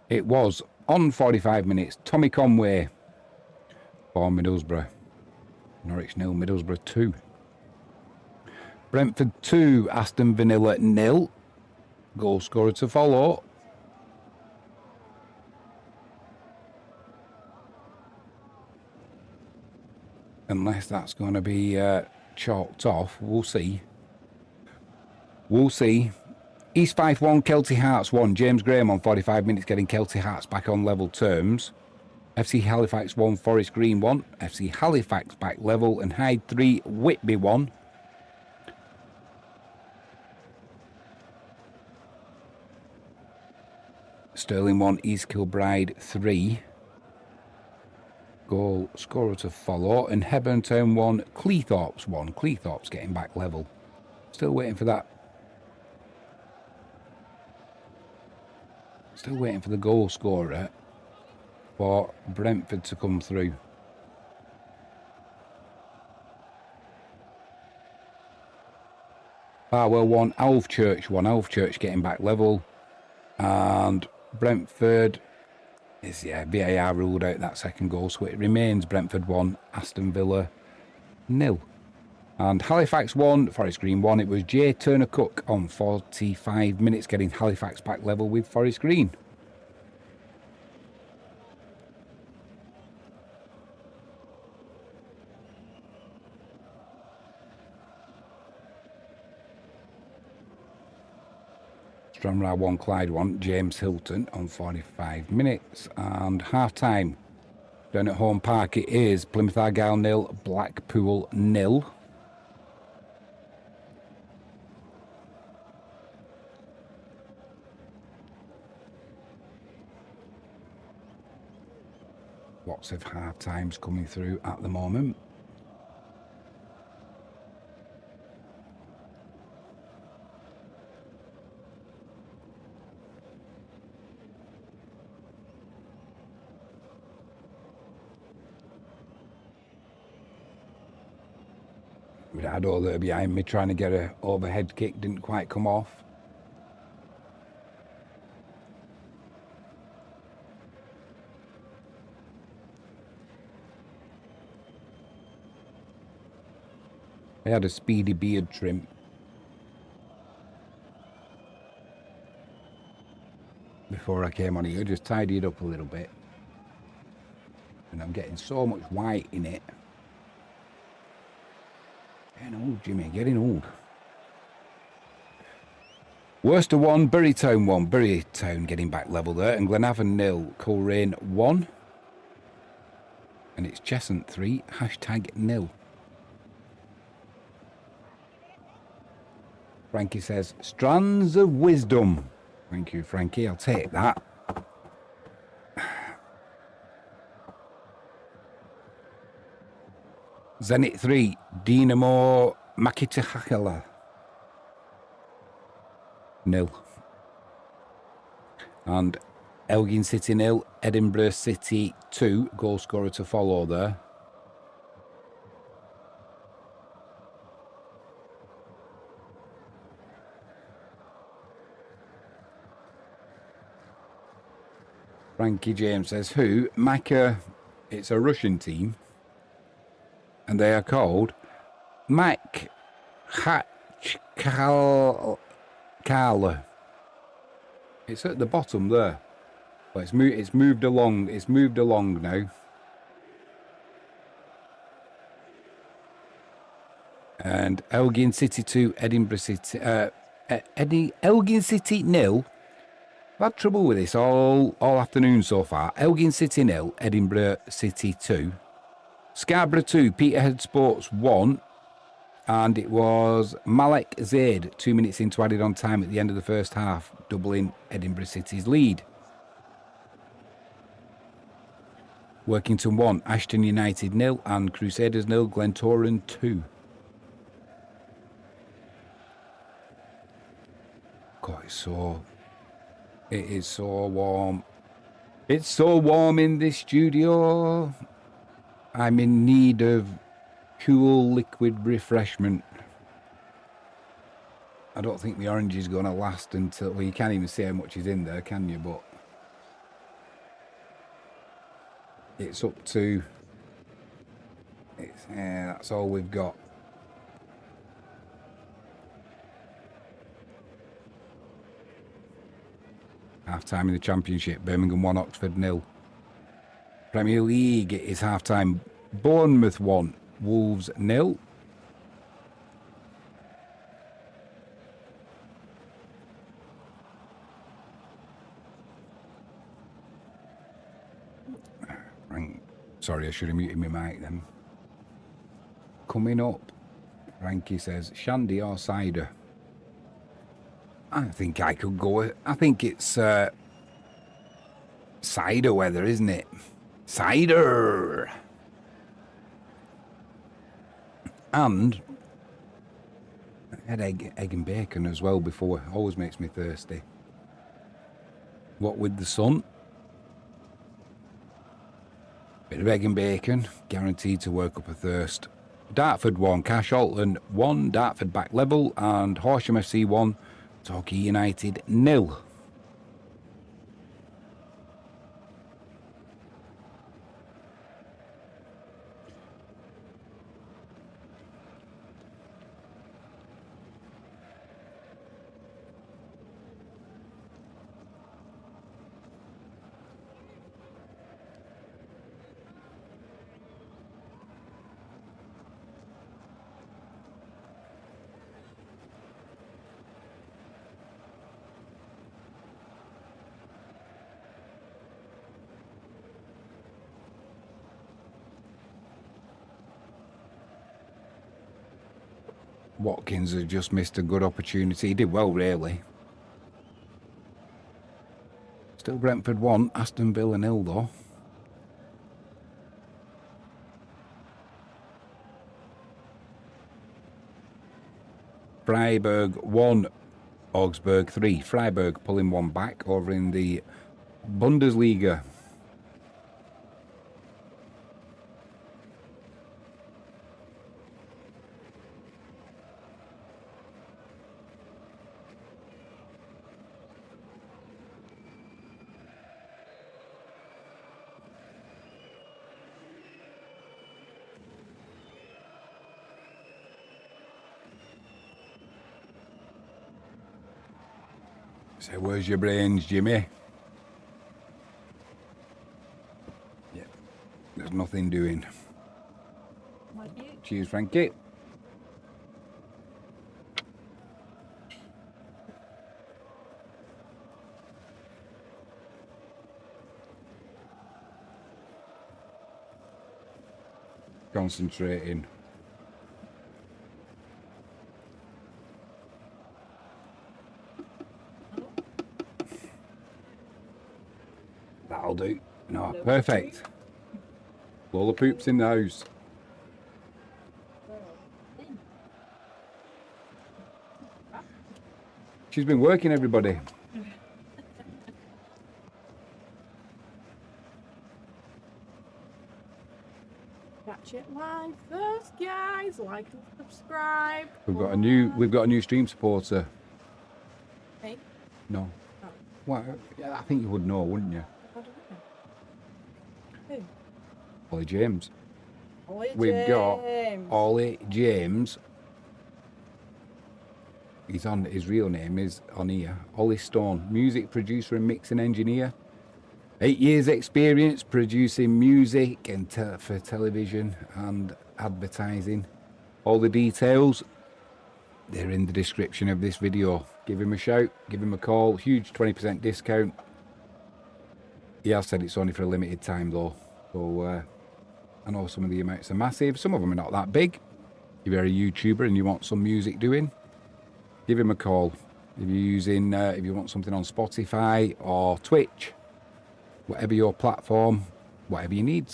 It was on 45 minutes. Tommy Conway for Middlesbrough. Norwich 0, Middlesbrough 2. Brentford 2, Aston Villa 0. Goal scorer to follow. Unless that's going to be chalked off. We'll see. We'll see. East Fife 1, Kelty Hearts 1. James Graham on 45 minutes, getting Kelty Hearts back on level terms. FC Halifax 1, Forest Green 1. FC Halifax back level. And Hyde 3, Whitby 1. Stirling 1, East Kilbride 3. Goal scorer to follow. And Hebburn Town 1, Cleethorpes 1. Cleethorpes getting back level. Still waiting for that. Still waiting for the goal scorer for Brentford to come through. Barwell 1, Alvechurch 1. Alvechurch getting back level. And Brentford is, VAR ruled out that second goal, so it remains Brentford 1, Aston Villa 0. And Halifax 1, Forest Green 1. It was Jay Turner-Cook on 45 minutes, getting Halifax back level with Forest Green. Stranraer 1, Clyde 1, James Hilton on 45 minutes. And half-time down at Home Park it is Plymouth Argyle 0, Blackpool 0. Lots of half-times coming through at the moment. Rado there behind me trying to get a overhead kick, didn't quite come off. I had a speedy beard trim before I came on here, just tidy it up a little bit. And I'm getting so much white in it. Getting old, Jimmy, getting old. Worcester 1, Bury Town 1. Bury Town getting back level there. And Glenavon 0, Coleraine 1. And it's Cheshunt 3, #0. Frankie says, Strands of Wisdom. Thank you, Frankie. I'll take that. Zenit 3, Dinamo Makitahakala 0. And Elgin City 0, Edinburgh City 2. Goal scorer to follow there. Frankie James says, who? Maka, it's a Russian team. And they are called Makhachkala. It's at the bottom there. But it's moved along. It's moved along now. And Elgin City 2, Edinburgh City. Elgin City 0. I've had trouble with this all afternoon so far. Elgin City 0, Edinburgh City 2. Scarborough 2, Peterhead Sports 1. And it was Malek Zaid 2 minutes into added on time at the end of the first half, doubling Edinburgh City's lead. Workington 1, Ashton United 0, and Crusaders 0, Glentoran 2. God, it is so warm. It's so warm in this studio. I'm in need of cool liquid refreshment. I don't think the orange is going to last until... Well, you can't even see how much is in there, can you? But it's up to... that's all we've got. Half-time in the Championship, Birmingham 1, Oxford 0. Premier League is half-time, Bournemouth 1, Wolves 0. Sorry, I should have muted my mic then. Coming up, Frankie says, Shandy or cider? I think I could go... I think it's cider weather, isn't it? Cider! And I had egg and bacon as well before. Always makes me thirsty. What with the sun? Bit of egg and bacon, guaranteed to work up a thirst. Dartford 1, Cash Alton 1, Dartford back level, and Horsham FC 1, Torquay United 0. Watkins has just missed a good opportunity. He did well, really. Still Brentford 1, Aston Villa 0 though. Freiburg 1, Augsburg 3. Freiburg pulling one back over in the Bundesliga. So where's your brains, Jimmy? Yeah, there's nothing doing. Cheers, Frankie. Concentrating. That'll do. No, perfect. Lola Poops in the house. She's been working, everybody. Catch it live first, guys. Like and subscribe. We've got a new stream supporter. Hey. No. Oh. Well, yeah, I think you would know, wouldn't you? I don't know. Who? Ollie James. Ollie We've got James. Ollie James. He's on, his real name is on here. Ollie Stone, music producer and mixing engineer. 8 years experience producing music and for television and advertising. All the details, they're in the description of this video. Give him a shout, give him a call. Huge 20% discount. He has said it's only for a limited time though. So I know some of the amounts are massive. Some of them are not that big. If you're a YouTuber and you want some music doing, give him a call. If you're using, if you want something on Spotify or Twitch, whatever your platform, whatever you need,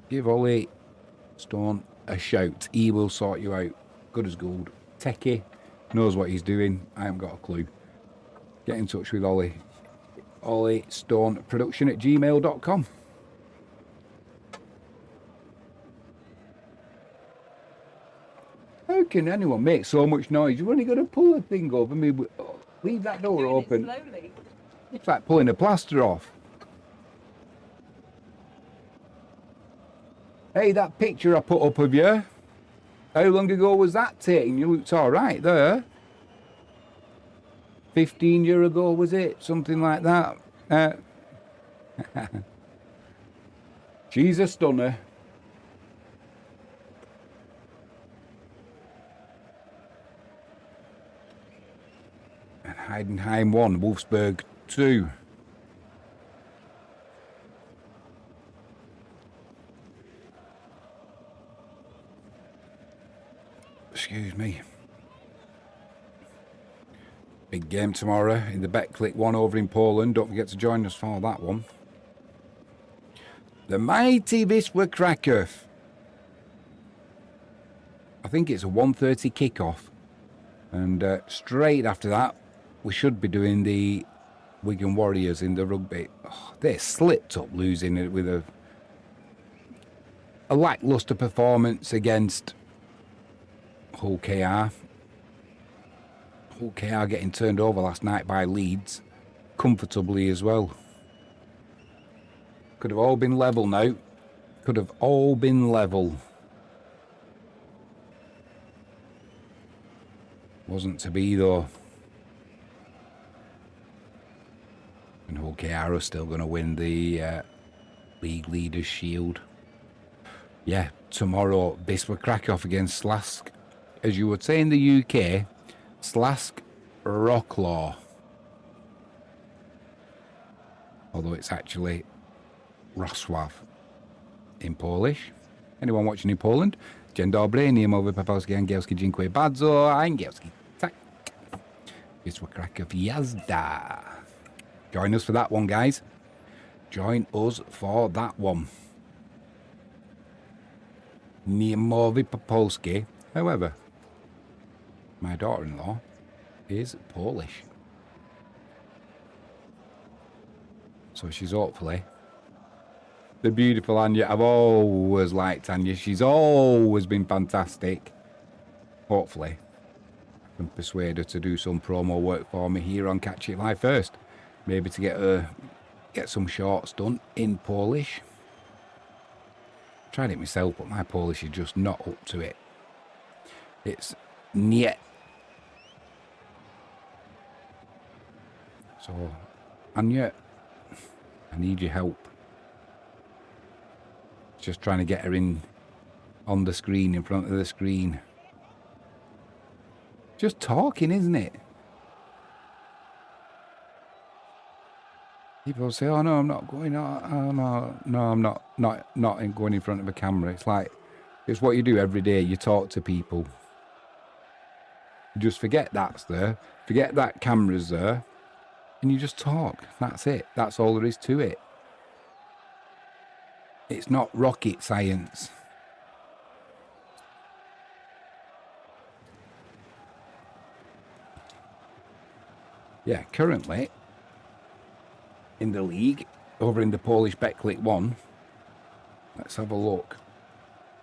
give Ollie Stone a shout. He will sort you out. Good as gold. Techie, knows what he's doing. I haven't got a clue. Get in touch with Ollie. Ollie Stone Production at gmail.com. How can anyone make so much noise? You've only got to pull the thing over. I mean, leave that door open. Slowly. It's like pulling a plaster off. Hey, that picture I put up of you, how long ago was that taken? You looked all right there. 15 years ago, was it? Something like that. She's a stunner. And Heidenheim 1, Wolfsburg 2. Excuse me. Big game tomorrow in the Betclic one over in Poland. Don't forget to join us for that one. The mighty Wisła Kraków. I think it's a 1:30 kickoff. And straight after that, we should be doing the Wigan Warriors in the rugby. Oh, they slipped up losing it with a lacklustre performance against Hull KR. Hull KR getting turned over last night by Leeds comfortably as well. Could have all been level now. Could have all been level. Wasn't to be though. And Hull KR are still going to win the League Leaders Shield. Yeah, tomorrow Wisła Kraków against Slask. As you would say in the UK, Slask Wrocław. Although it's actually Wrocław in Polish. Anyone watching in Poland? Dzień dobry, nie mówię po polski, angielski, dziękuję bardzo, angielski, tak. Wisła Kraków, jazda. Join us for that one, guys. Join us for that one. Nie mówię po polski, however. My daughter-in-law is Polish. So she's hopefully the beautiful Anya. I've always liked Anya. She's always been fantastic. Hopefully I can persuade her to do some promo work for me here on Catch It Live First. Maybe to get some shorts done in Polish. Tried it myself, but my Polish is just not up to it. It's nie. So, Anya, I need your help. Just trying to get her in on the screen, in front of the screen. Just talking, isn't it? People say, "Oh no, I'm not going. Oh no, I'm not going in front of a camera." It's like, It's what you do every day. You talk to people. You just forget that's there. Forget that camera's there. And you just talk. That's it. That's all there is to it. It's not rocket science. Yeah, currently in the league, over in the Polish Betclic 1, let's have a look.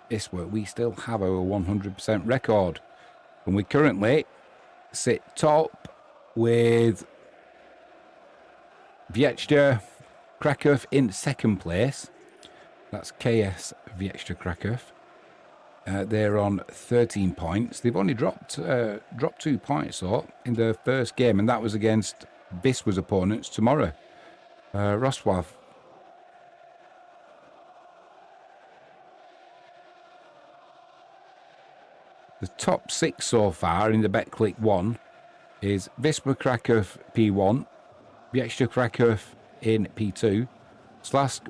This way, we still have our 100% record. And we currently sit top with Wieczta Kraków in second place. That's KS Wieczta Kraków. They're on 13 points. They've only dropped 2 points though in their first game, and that was against Wisła's opponents tomorrow. Rosław. The top 6 so far in the Betclic 1 is Wisła Kraków P1, Wieczta Kraków in P2, Slask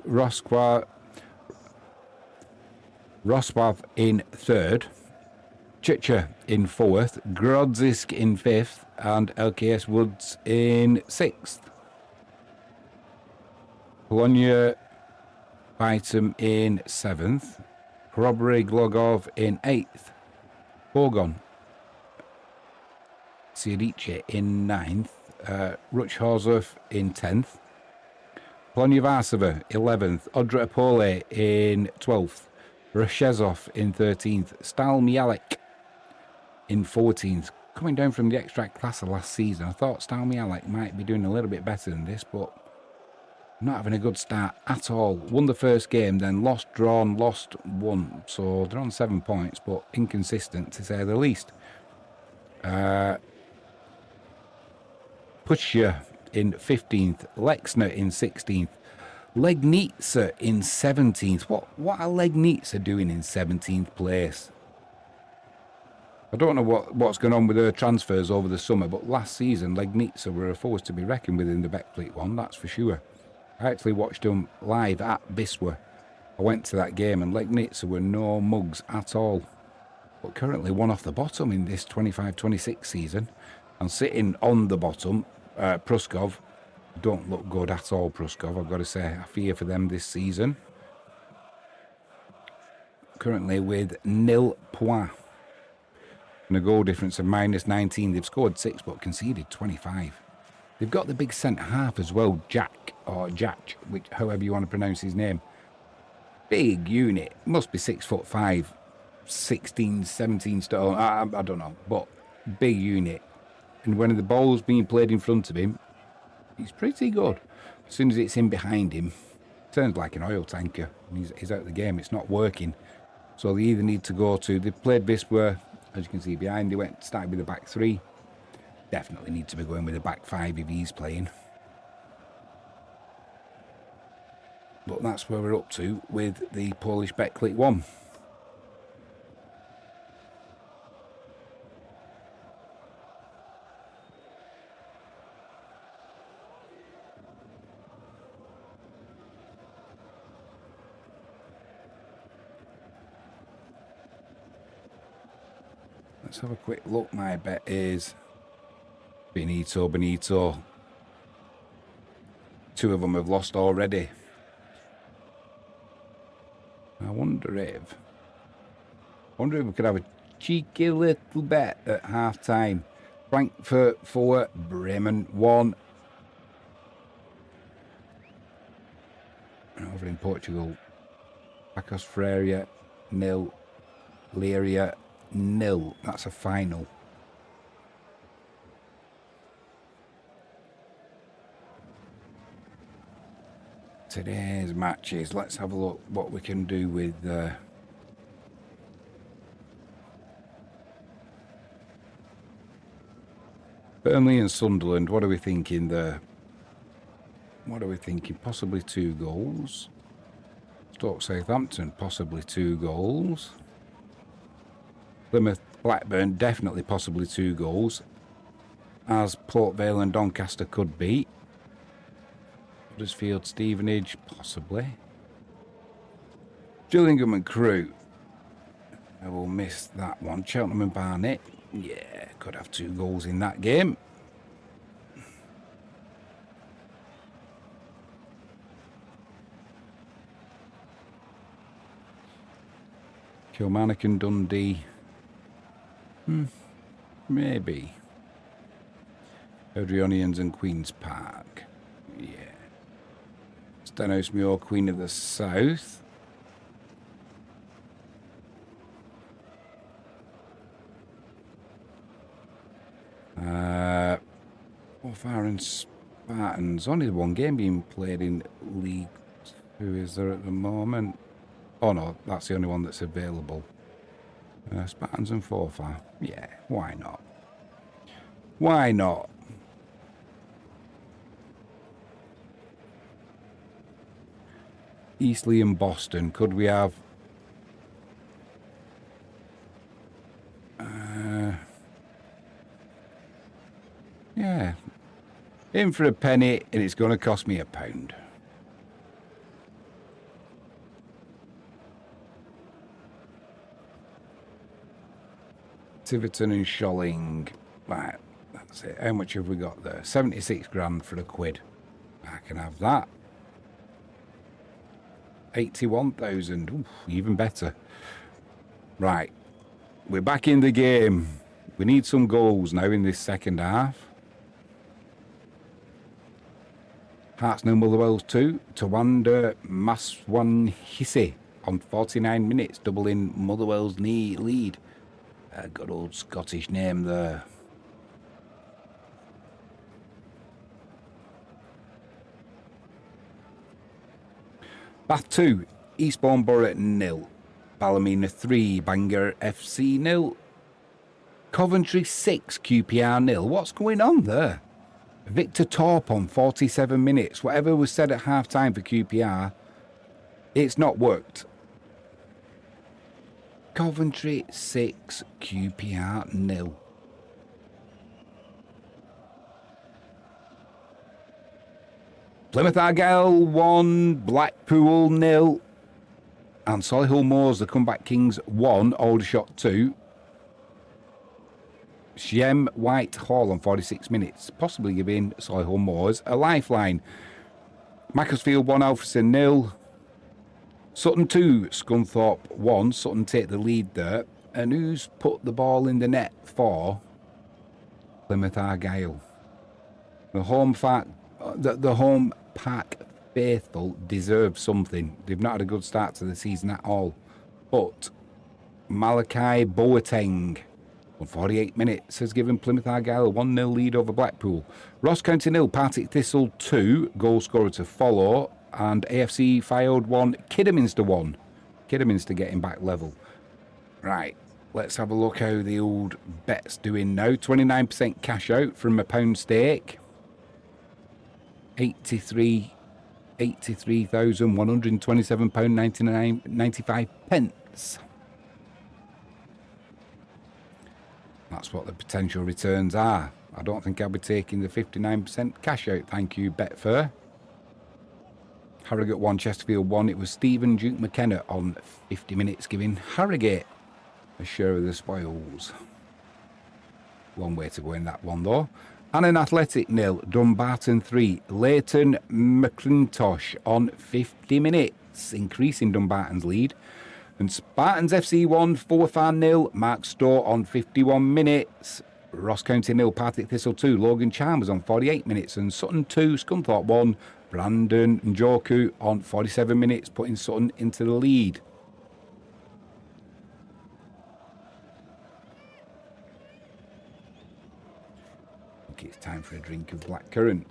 Rosław in 3rd, Chicha in 4th, Grodzisk in 5th, and LKS Woods in 6th. Polonia Bytom in 7th, Hrobry Glogov in 8th, Bogon Siedice in 9th, Ruchhauser in 10th, Polonia Varsova 11th, Odra Opole in 12th, Rashezov in 13th, Stal Mialek in 14th. Coming down from the extract class of last season, I thought Stal Mialek might be doing a little bit better than this, but not having a good start at all. Won the first game, then lost, drawn, lost, won. So they're on 7 points, but inconsistent to say the least. Pushya in 15th, Lexner in 16th, Legnica in 17th. What are Legnica doing in 17th place? I don't know what's going on with her transfers over the summer, but last season Legnica were a force to be reckoned with in the Betclic 1, that's for sure. I actually watched them live at Wisła. I went to that game and Legnica were no mugs at all. But currently one off the bottom in this 25-26 season. And sitting on the bottom, Pruskov. Don't look good at all, Pruskov. I've got to say, I fear for them this season. Currently with 0 points. And a goal difference of -19. They've scored 6 but conceded 25. They've got the big centre-half as well, Jack, or Jack, which, however you want to pronounce his name. Big unit. Must be 6'5", 16, 17 stone. I don't know, but big unit. And when the ball's being played in front of him, he's pretty good. As soon as it's in behind him, turns like an oil tanker. And he's out of the game. It's not working. So they either need to go to... They've played Wisła, as you can see behind. They started with the back 3. Definitely need to be going with the back 5 if he's playing. But that's where we're up to with the Polish Betclic 1. Let's have a quick look. My bet is Benito. 2 of them have lost already. I wonder if we could have a cheeky little bet at half time. Frankfurt 4, Bremen 1. And over in Portugal, Pacos Freire 0, Leiria 0. That's a final. Today's matches. Let's have a look what we can do with Burnley and Sunderland. What are we thinking there? What are we thinking? Possibly 2 goals. Stoke Southampton, possibly 2 goals. Plymouth Blackburn, definitely possibly 2 goals. As Port Vale and Doncaster could be. Huddersfield Stevenage, possibly. Gillingham and Crewe. I will miss that one. Cheltenham and Barnet. Yeah, could have 2 goals in that game. Kilmarnock and Dundee. Maybe. Odrionians and Queen's Park. Yeah. Stenhousemuir, Queen of the South. Forfar and Spartans. Only the one game being played in League 2 is there at the moment. Oh no, that's the only one that's available. Spartans and Forfar. Yeah, why not? Why not? Eastleigh and Boston. Could we have... yeah. In for a penny, and it's going to cost me £1. Tiverton and Sholing. Right, that's it. How much have we got there? 76 grand for £1. I can have that. 81,000. Ooh, even better. Right. We're back in the game. We need some goals now in this second half. Hearts 0, Motherwell's 2. Tawanda Maswanhise on 49 minutes, doubling Motherwell's lead. Good old Scottish name there. Bath 2, Eastbourne Borough 0. Ballymena 3, Bangor FC 0. Coventry 6, QPR 0. What's going on there? Victor Torp on 47 minutes. Whatever was said at half-time for QPR, it's not worked. Coventry 6, QPR 0. Plymouth Argyle 1, Blackpool 0. And Solihull Moors, the Comeback Kings 1, Aldershot 2. Shem White Hall on 46 minutes, possibly giving Solihull Moors a lifeline. Macclesfield 1, Alfreton 0. Sutton 2, Scunthorpe 1. Sutton take the lead there. And who's put the ball in the net for Plymouth Argyle? The home park faithful deserve something. They've not had a good start to the season at all. But Malachi Boateng on 48 minutes has given Plymouth Argyle a 1-0 lead over Blackpool. Ross County 0, Partick Thistle 2, goal scorer to follow. And AFC Fylde 1, Kidderminster 1. Kidderminster getting back level. Right, let's have a look how the old bet's doing now. 29% cash out from a £1 stake. 83,127.95 pence. That's what the potential returns are. I don't think I'll be taking the 59% cash out. Thank you, Betfair. Harrogate 1, Chesterfield 1. It was Stephen Duke McKenna on 50 minutes, giving Harrogate a share of the spoils. One way to go in that one, though. Annan Athletic 0, Dumbarton 3. Leighton McClintosh on 50 minutes, increasing Dumbarton's lead. And Spartans FC 1, Forfar 0, Mark Stowe on 51 minutes. Ross County 0, Partick Thistle 2, Logan Chalmers on 48 minutes. And Sutton 2, Scunthorpe 1, Brandon Njoku on 47 minutes, putting Sutton into the lead. I think it's time for a drink of blackcurrant.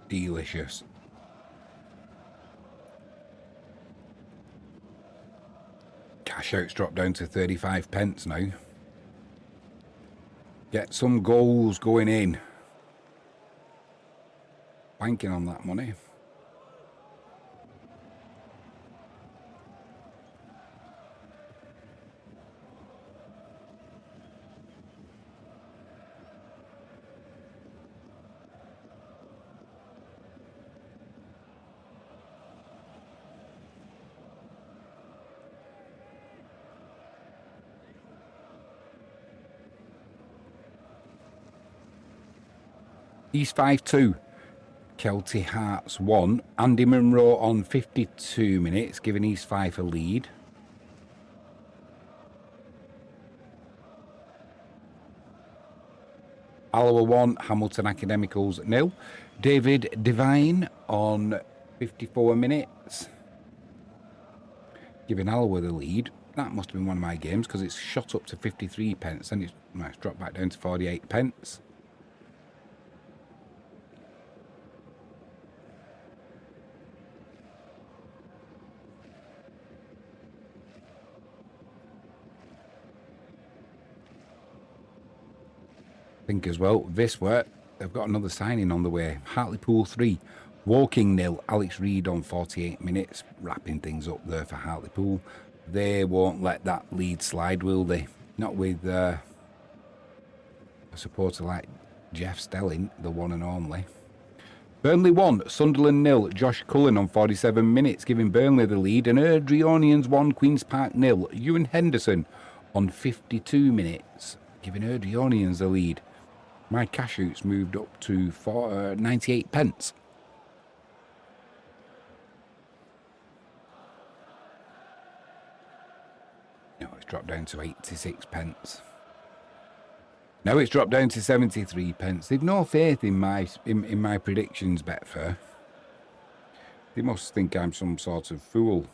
Delicious. Cash out's dropped down to 35 pence now. Get some goals going in. Banking on that money. East 5-2. Kelty Hearts 1. Andy Munro on 52 minutes, giving East 5 a lead. Alloa 1, Hamilton Academicals 0. David Devine on 54 minutes, giving Alloa the lead. That must have been one of my games because it's shot up to 53 pence and it's dropped back down to 48 pence. I think as well, Viswa, they've got another signing on the way. Hartlepool 3, Woking 0. Alex Reid on 48 minutes, wrapping things up there for Hartlepool. They won't let that lead slide, will they? Not with a supporter like Jeff Stelling, the one and only. Burnley 1, Sunderland 0. Josh Cullen on 47 minutes, giving Burnley the lead. And Erdrionians 1, Queen's Park 0. Ewan Henderson on 52 minutes, giving Erdrionians the lead. My cash outs moved up to 98 pence. No, it's dropped down to 86 pence. No, it's dropped down to 73 pence. They've no faith in my predictions, Betfair. They must think I'm some sort of fool.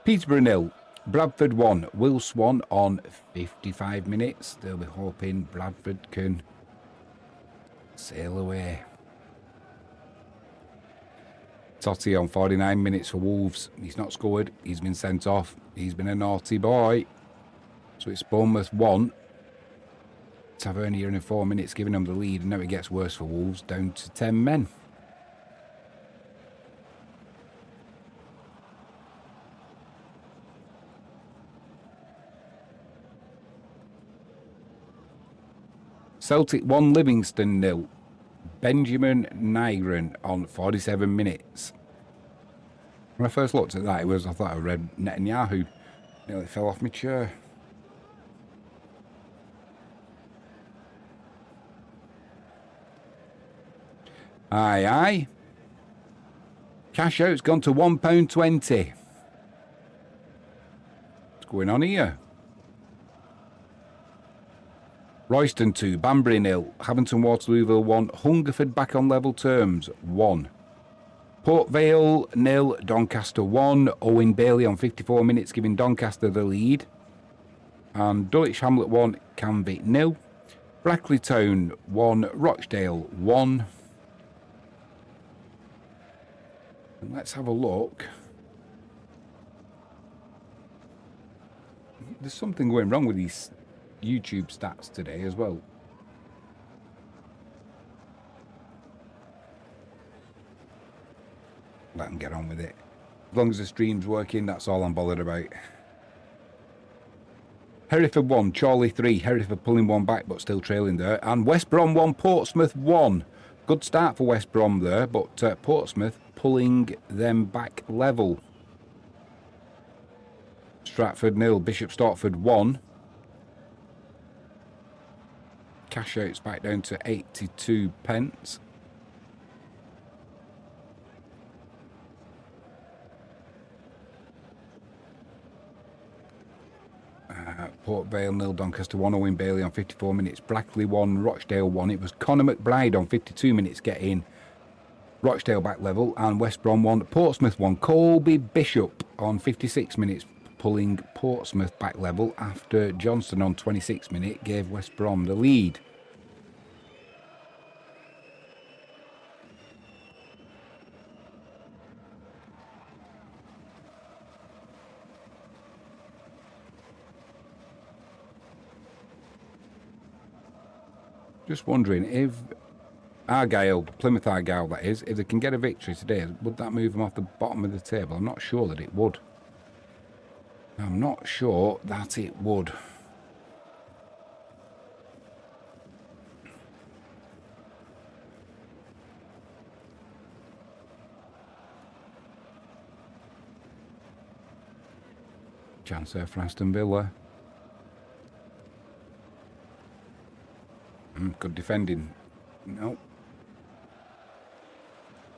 Peterborough 0. Bradford 1, Will Swan on 55 minutes. They'll be hoping Bradford can sail away. Totti on 49 minutes for Wolves. He's not scored. He's been sent off. He's been a naughty boy. So it's Bournemouth 1. Tavernier in 4 minutes, giving them the lead. And now it gets worse for Wolves, down to 10 men. Celtic 1, Livingston 0. Benjamin Nygren on 47 minutes. When I first looked at that, I thought I read Netanyahu. Nearly fell off my chair. Aye, aye. Cash out's gone to £1.20. What's going on here? Royston 2, Banbury 0, Havant and Waterlooville 1, Hungerford back on level terms 1. Port Vale 0, Doncaster 1, Owen Bailey on 54 minutes, giving Doncaster the lead. And Dulwich Hamlet 1, Canvey 0. Brackley Town 1, Rochdale 1. And let's have a look. There's something going wrong with these YouTube stats today as well. Let them get on with it. As long as the stream's working, that's all I'm bothered about. Hereford 1, Chorley 3. Hereford pulling one back but still trailing there. And West Brom 1, Portsmouth 1. Good start for West Brom there, but Portsmouth pulling them back level. Stratford 0, Bishop Stortford 1. Cash out's back down to 82 pence. Port Vale 0, Doncaster 1, Owen Bailey on 54 minutes. Brackley 1, Rochdale 1. It was Conor McBride on 52 minutes getting Rochdale back level. And West Brom 1, Portsmouth 1. Colby Bishop on 56 minutes pulling Portsmouth back level after Johnston on 26 minutes gave West Brom the lead. Just wondering if Argyle, Plymouth Argyle that is, if they can get a victory today, would that move them off the bottom of the table? I'm not sure that it would. I'm not sure that it would. Chance there for Aston Villa. Good defending. No.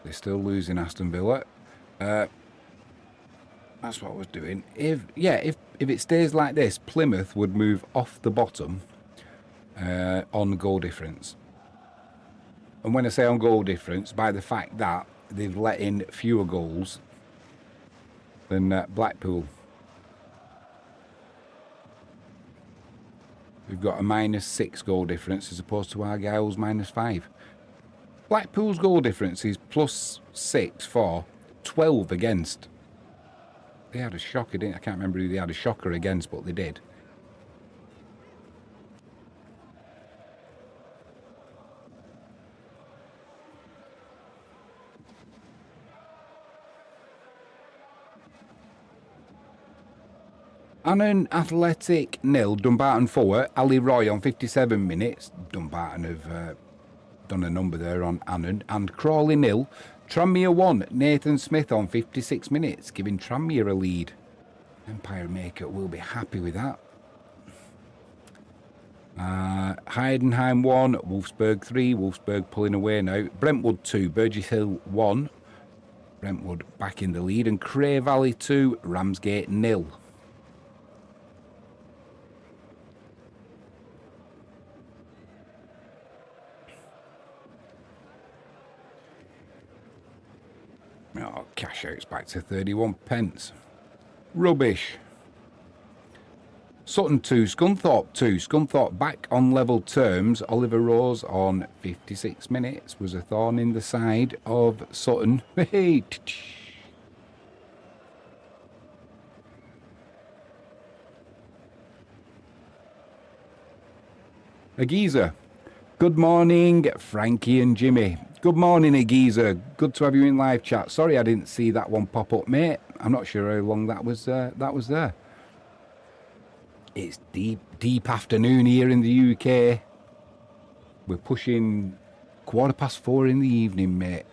They're still losing, Aston Villa. That's what I was doing. If it stays like this, Plymouth would move off the bottom on goal difference. And when I say on goal difference, by the fact that they've let in fewer goals than Blackpool. We've got a -6 goal difference as opposed to Argyle's -5. Blackpool's goal difference is +6 for 12 against. They had a shocker, didn't they? I can't remember who they had a shocker against, but they did. Annan Athletic 0, Dumbarton 4. Ali Roy on 57 minutes. Dumbarton have done a number there on Annan. And Crawley 0. Tranmere 1. Nathan Smith on 56 minutes, giving Tranmere a lead. Empire Maker will be happy with that. Heidenheim 1. Wolfsburg 3. Wolfsburg pulling away now. Brentwood 2. Burgess Hill 1. Brentwood back in the lead. And Cray Valley 2. Ramsgate 0. Oh, cash out's back to 31 pence. Rubbish. Sutton 2, Scunthorpe 2. Scunthorpe back on level terms. Oliver Rose on 56 minutes was a thorn in the side of Sutton. Hey. Agiza. Good morning, Frankie and Jimmy. Good morning, Agiza. Good to have you in live chat. Sorry I didn't see that one pop up, mate. I'm not sure how long that was there. It's deep afternoon here in the UK. We're pushing 4:15 in the evening, mate.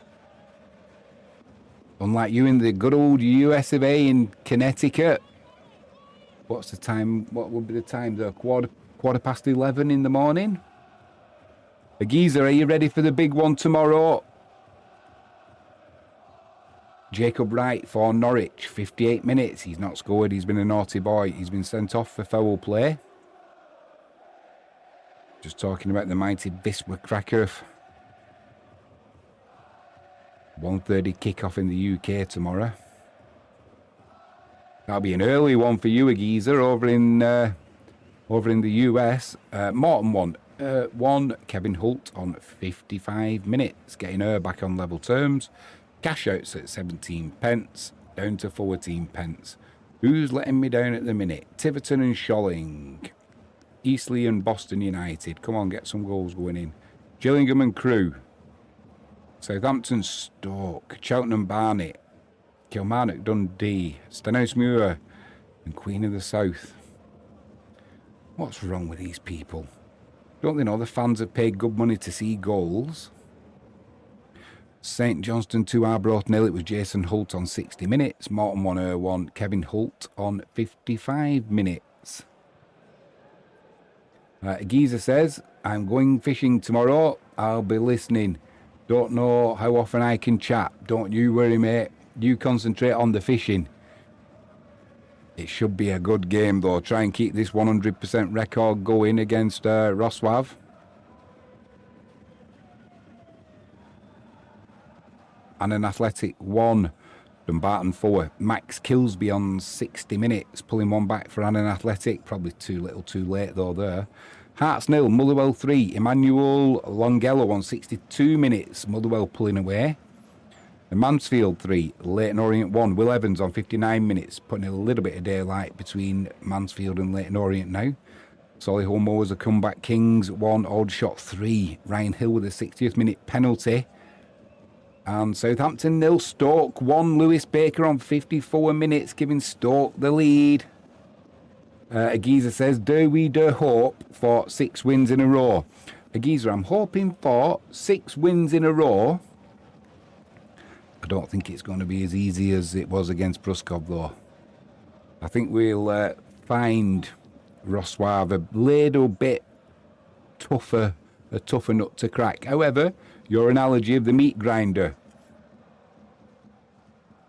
Unlike you in the good old US of A in Connecticut. What's the time? What would be the time there? 11:15 in the morning? Geezer, are you ready for the big one tomorrow? Jacob Wright for Norwich, 58 minutes. He's not scored. He's been a naughty boy. He's been sent off for foul play. Just talking about the mighty Wisła Kraków. 1:30 kickoff in the UK tomorrow. That'll be an early one for you, Geezer, over in the US. Morton 1. Kevin Holt on 55 minutes, getting her back on level terms. Cash outs at 17 pence, down to 14 pence. Who's letting me down at the minute? Tiverton and Sholing. Eastleigh and Boston United. Come on, get some goals going in. Gillingham and Crewe. Southampton Stoke. Cheltenham Barnet. Kilmarnock Dundee. Stenhousemuir and Queen of the South. What's wrong with these people? Don't they know the fans have paid good money to see goals? St Johnstone 2, Arbroath 0. It was Jason Holt on 60 minutes. Morton 1, Kevin Holt on 55 minutes. Geezer says, I'm going fishing tomorrow. I'll be listening. Don't know how often I can chat. Don't you worry, mate. You concentrate on the fishing. It should be a good game, though. Try and keep this 100% record going against Roswav. And an Athletic 1, Dumbarton 4. Max Kilsby on 60 minutes, pulling one back for Annan Athletic. Probably too little too late, though, there. Hearts 0, Motherwell 3. Emmanuel Longello on 62 minutes. Motherwell pulling away. And Mansfield 3, Leyton Orient 1. Will Evans on 59 minutes, putting a little bit of daylight between Mansfield and Leyton Orient now. Solihull Moors are comeback kings 1, Aldershot 3. Ryan Hill with a 60th minute penalty. And Southampton 0, Stoke 1. Lewis Baker on 54 minutes, giving Stoke the lead. Agiza says, do we hope for 6 wins in a row? Agiza, I'm hoping for 6 wins in a row. I don't think it's going to be as easy as it was against Pruskov, though. I think we'll find Roswav a little bit tougher a tougher nut to crack. However, your analogy of the meat grinder.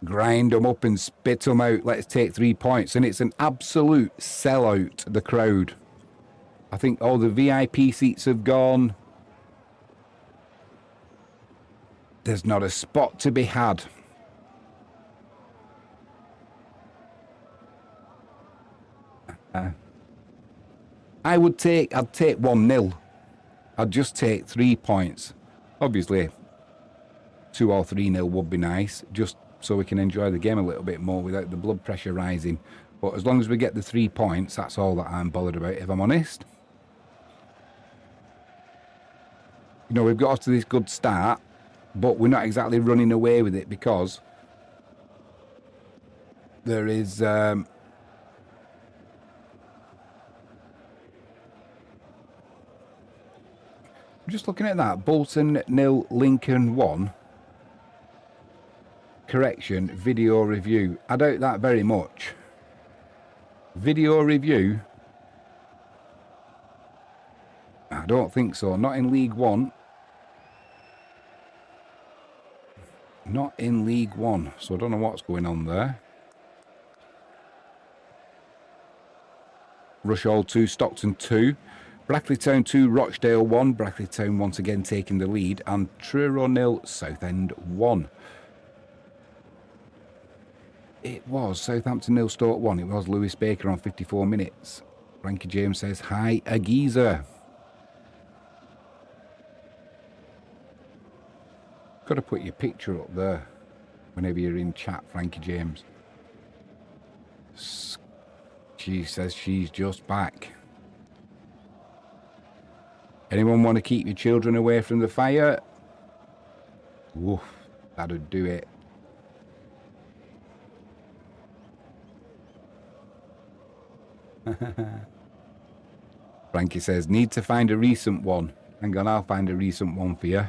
Grind them up and spit them out. Let's take 3 points. And it's an absolute sellout, the crowd. I think all the VIP seats have gone. There's not a spot to be had. I'd take 1-0. I'd just take 3 points. Obviously, 2 or 3-0 would be nice, just so we can enjoy the game a little bit more without the blood pressure rising. But as long as we get the 3 points, that's all that I'm bothered about, if I'm honest. You know, we've got off to this good start, but we're not exactly running away with it because there is... I'm just looking at that. Bolton 0, Lincoln 1. Correction, video review. I doubt that very much. Video review? I don't think so. Not in League One. Not in League One. So I don't know what's going on there. Rushall 2, Stockton 2. Brackley Town 2, Rochdale 1. Brackley Town once again taking the lead. And Truro 0, Southend 1. It was Southampton 0, Stoke 1. It was Lewis Baker on 54 minutes. Frankie James says, hi, a geezer. Got to put your picture up there whenever you're in chat, Frankie James. She says she's just back. Anyone want to keep your children away from the fire? Woof, that'd do it. Frankie says, need to find a recent one. Hang on, I'll find a recent one for you.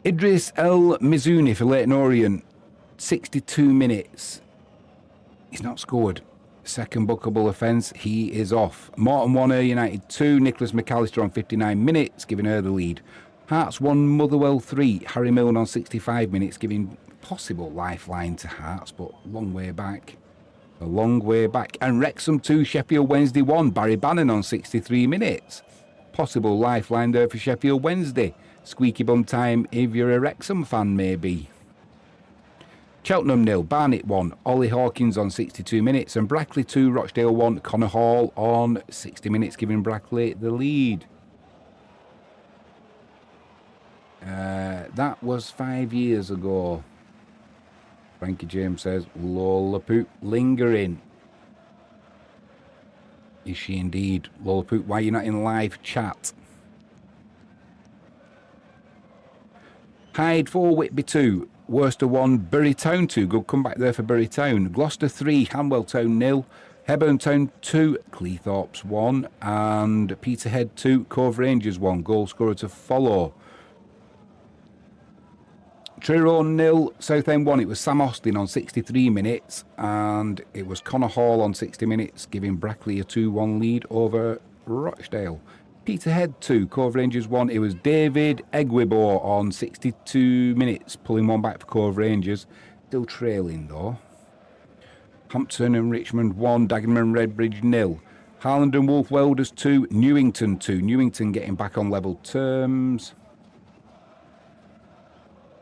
Idris El Mizuni for Leyton Orient, 62 minutes. He's not scored. Second bookable offence, he is off. Morton 1, Ayr United 2, Nicholas McAllister on 59 minutes, giving her the lead. Hearts 1, Motherwell 3, Harry Milne on 65 minutes, giving possible lifeline to Hearts, but long way back. A long way back. And Wrexham 2, Sheffield Wednesday 1, Barry Bannon on 63 minutes. Possible lifeline there for Sheffield Wednesday. Squeaky bum time if you're a Wrexham fan, maybe. Cheltenham 0, Barnet 1, Ollie Hawkins on 62 minutes, and Brackley 2, Rochdale 1, Connor Hall on 60 minutes, giving Brackley the lead. That was 5 years ago. Frankie James says, Lola Poop lingering. Is she indeed? Lola Poop, why are you not in live chat? Hyde 4, Whitby 2, Worcester 1, Bury Town 2. Good comeback there for Bury Town. Gloucester 3, Hanwell Town 0. Hebburn Town 2, Cleethorpes 1. And Peterhead 2, Cove Rangers 1. Goal scorer to follow. Truro 0, Southend 1. It was Sam Austin on 63 minutes. And it was Connor Hall on 60 minutes, giving Brackley a 2-1 lead over Rochdale. Peterhead 2, Cove Rangers 1. It was David Egwibo on 62 minutes, pulling one back for Cove Rangers. Still trailing though. Hampton and Richmond 1, Dagenham and Redbridge 0. Harland and Wolf Welders 2, Newington 2. Newington getting back on level terms.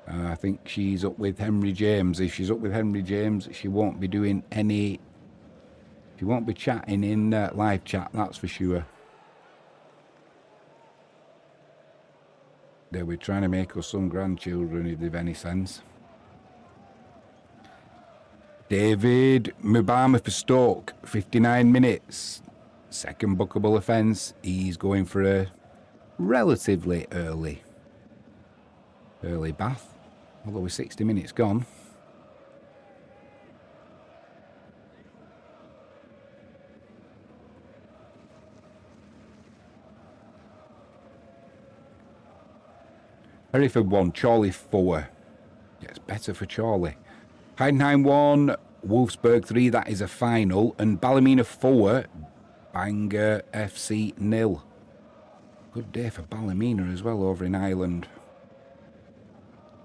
I think she's up with Henry James. If she's up with Henry James, she won't be doing any... She won't be chatting in live chat, that's for sure. They were trying to make us some grandchildren, if they've any sense. David Mubama for Stoke, 59 minutes. Second bookable offence. He's going for a relatively early bath. Although we're 60 minutes gone. Hereford 1, Chorley 4. Gets better for Chorley. Heidenheim 1, Wolfsburg 3, that is a final. And Ballymena 4, Bangor FC 0. Good day for Ballymena as well over in Ireland.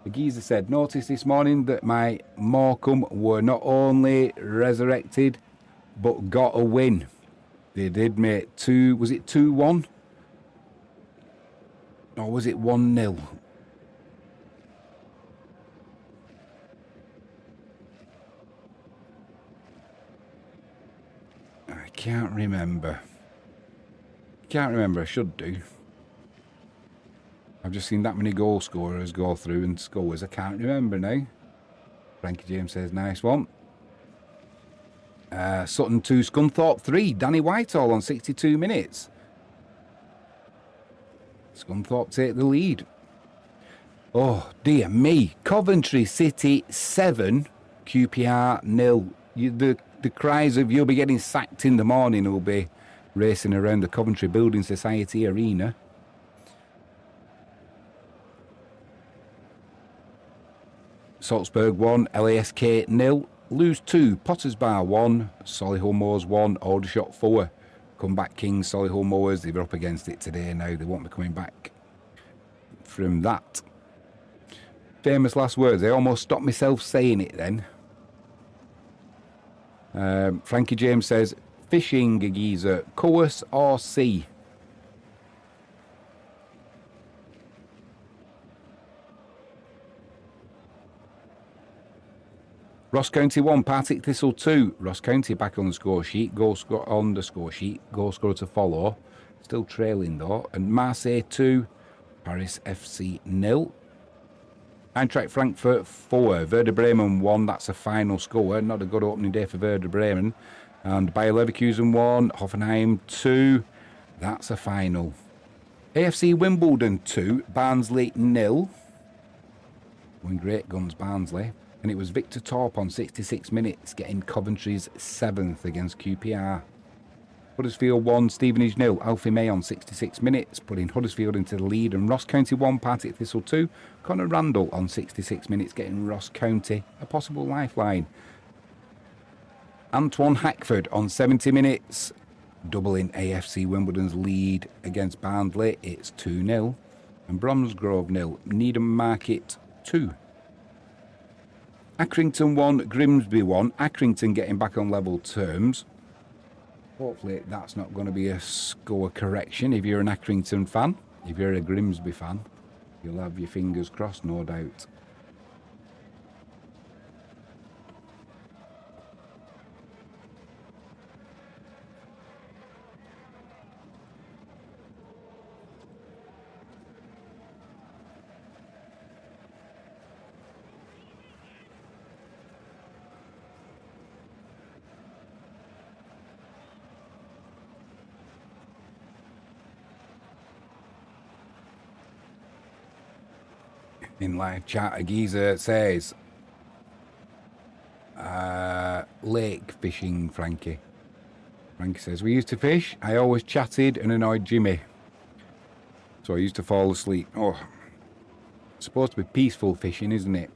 The geezer said, noticed this morning that my Morecambe were not only resurrected, but got a win. They did, mate. Was it 2-1? Or was it 1-0? I can't remember. I should do. I've just seen that many goal scorers go through and scores. I can't remember now. Frankie James says, nice one. Sutton 2, Scunthorpe 3. Danny Whitehall on 62 minutes. Scunthorpe take the lead. Oh, dear me. Coventry City 7, QPR 0. The cries of you'll be getting sacked in the morning will be racing around the Coventry Building Society arena. Salzburg 1, LASK 0. Lose 2, Potters Bar 1, Solihull Moors 1, Aldershot 4. Comeback Kings, Solihull Moors, they were up against it today now. They won't be coming back from that. Famous last words. I almost stopped myself saying it then. Frankie James says, fishing, geezer, course or sea? Ross County 1, Partick Thistle 2. Ross County back on the score sheet. Goal score on the score sheet. Goal scorer to follow. Still trailing though. And Marseille 2, Paris FC 0. Eintracht Frankfurt 4, Werder Bremen 1. That's a final score. Not a good opening day for Werder Bremen. And Bayer Leverkusen 1, Hoffenheim 2. That's a final. AFC Wimbledon 2, Barnsley 0. Going great guns, Barnsley. And it was Victor Torp on 66 minutes, getting Coventry's 7th against QPR. Huddersfield 1, Stevenage 0. Alfie May on 66 minutes, putting Huddersfield into the lead. And Ross County 1, Partick Thistle 2. Conor Randall on 66 minutes, getting Ross County a possible lifeline. Antoine Hackford on 70 minutes, doubling AFC Wimbledon's lead against Barnsley. It's 2-0. And Bromsgrove 0. Needham Market 2. Accrington 1, Grimsby 1. Accrington getting back on level terms. Hopefully that's not going to be a score correction if you're an Accrington fan. If you're a Grimsby fan, you'll have your fingers crossed, no doubt. In live chat, a geezer says, lake fishing, Frankie. Frankie says, we used to fish. I always chatted and annoyed Jimmy. So I used to fall asleep. Oh, it's supposed to be peaceful fishing, isn't it?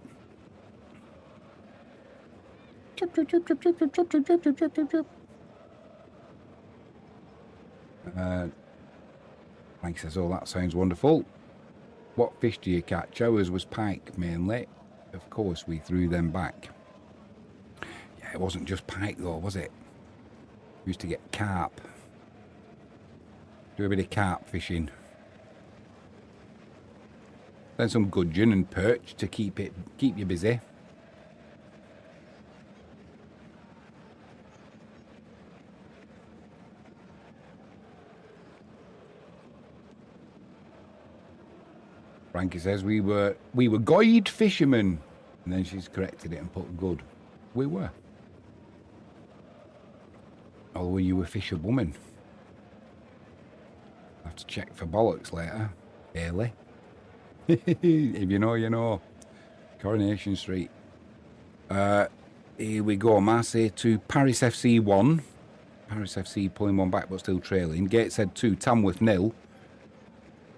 Chip, chip, chip, chip, chip, chip, chip, chip, chip, chip, chip, chip. Frankie says, oh, that sounds wonderful. What fish do you catch? Ours was pike mainly. Of course, we threw them back. Yeah, it wasn't just pike though, was it? We used to get carp. Do a bit of carp fishing. Then some gudgeon and perch to keep you busy. Frankie says we were guide fishermen, and then she's corrected it and put good. We were. Although you were fisherwoman. I'll have to check for bollocks later. Haley. If you know, you know. Coronation Street. Here we go. Marseille 2, Paris FC 1. Paris FC pulling one back but still trailing. Gateshead 2, Tamworth 0.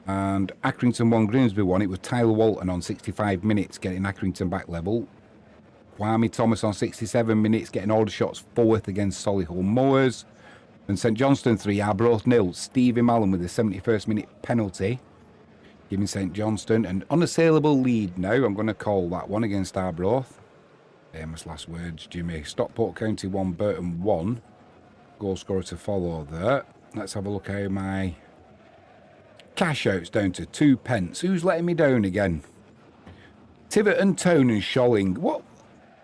And Accrington 1, Grimsby 1. It was Tyler Walton on 65 minutes getting Accrington back level. Kwame Thomas on 67 minutes, getting all the shots forward against Solihull Moors. And St Johnstone 3, Arbroath 0. Stevie Mallon with the 71st minute penalty, giving St Johnstone an unassailable lead now. I'm going to call that one against Arbroath. Famous last words, Jimmy. Stockport County 1, Burton 1. Goal scorer to follow there. Let's have a look how my cash out's down to 2 pence. Who's letting me down again? Tiverton, Tone and Sholing.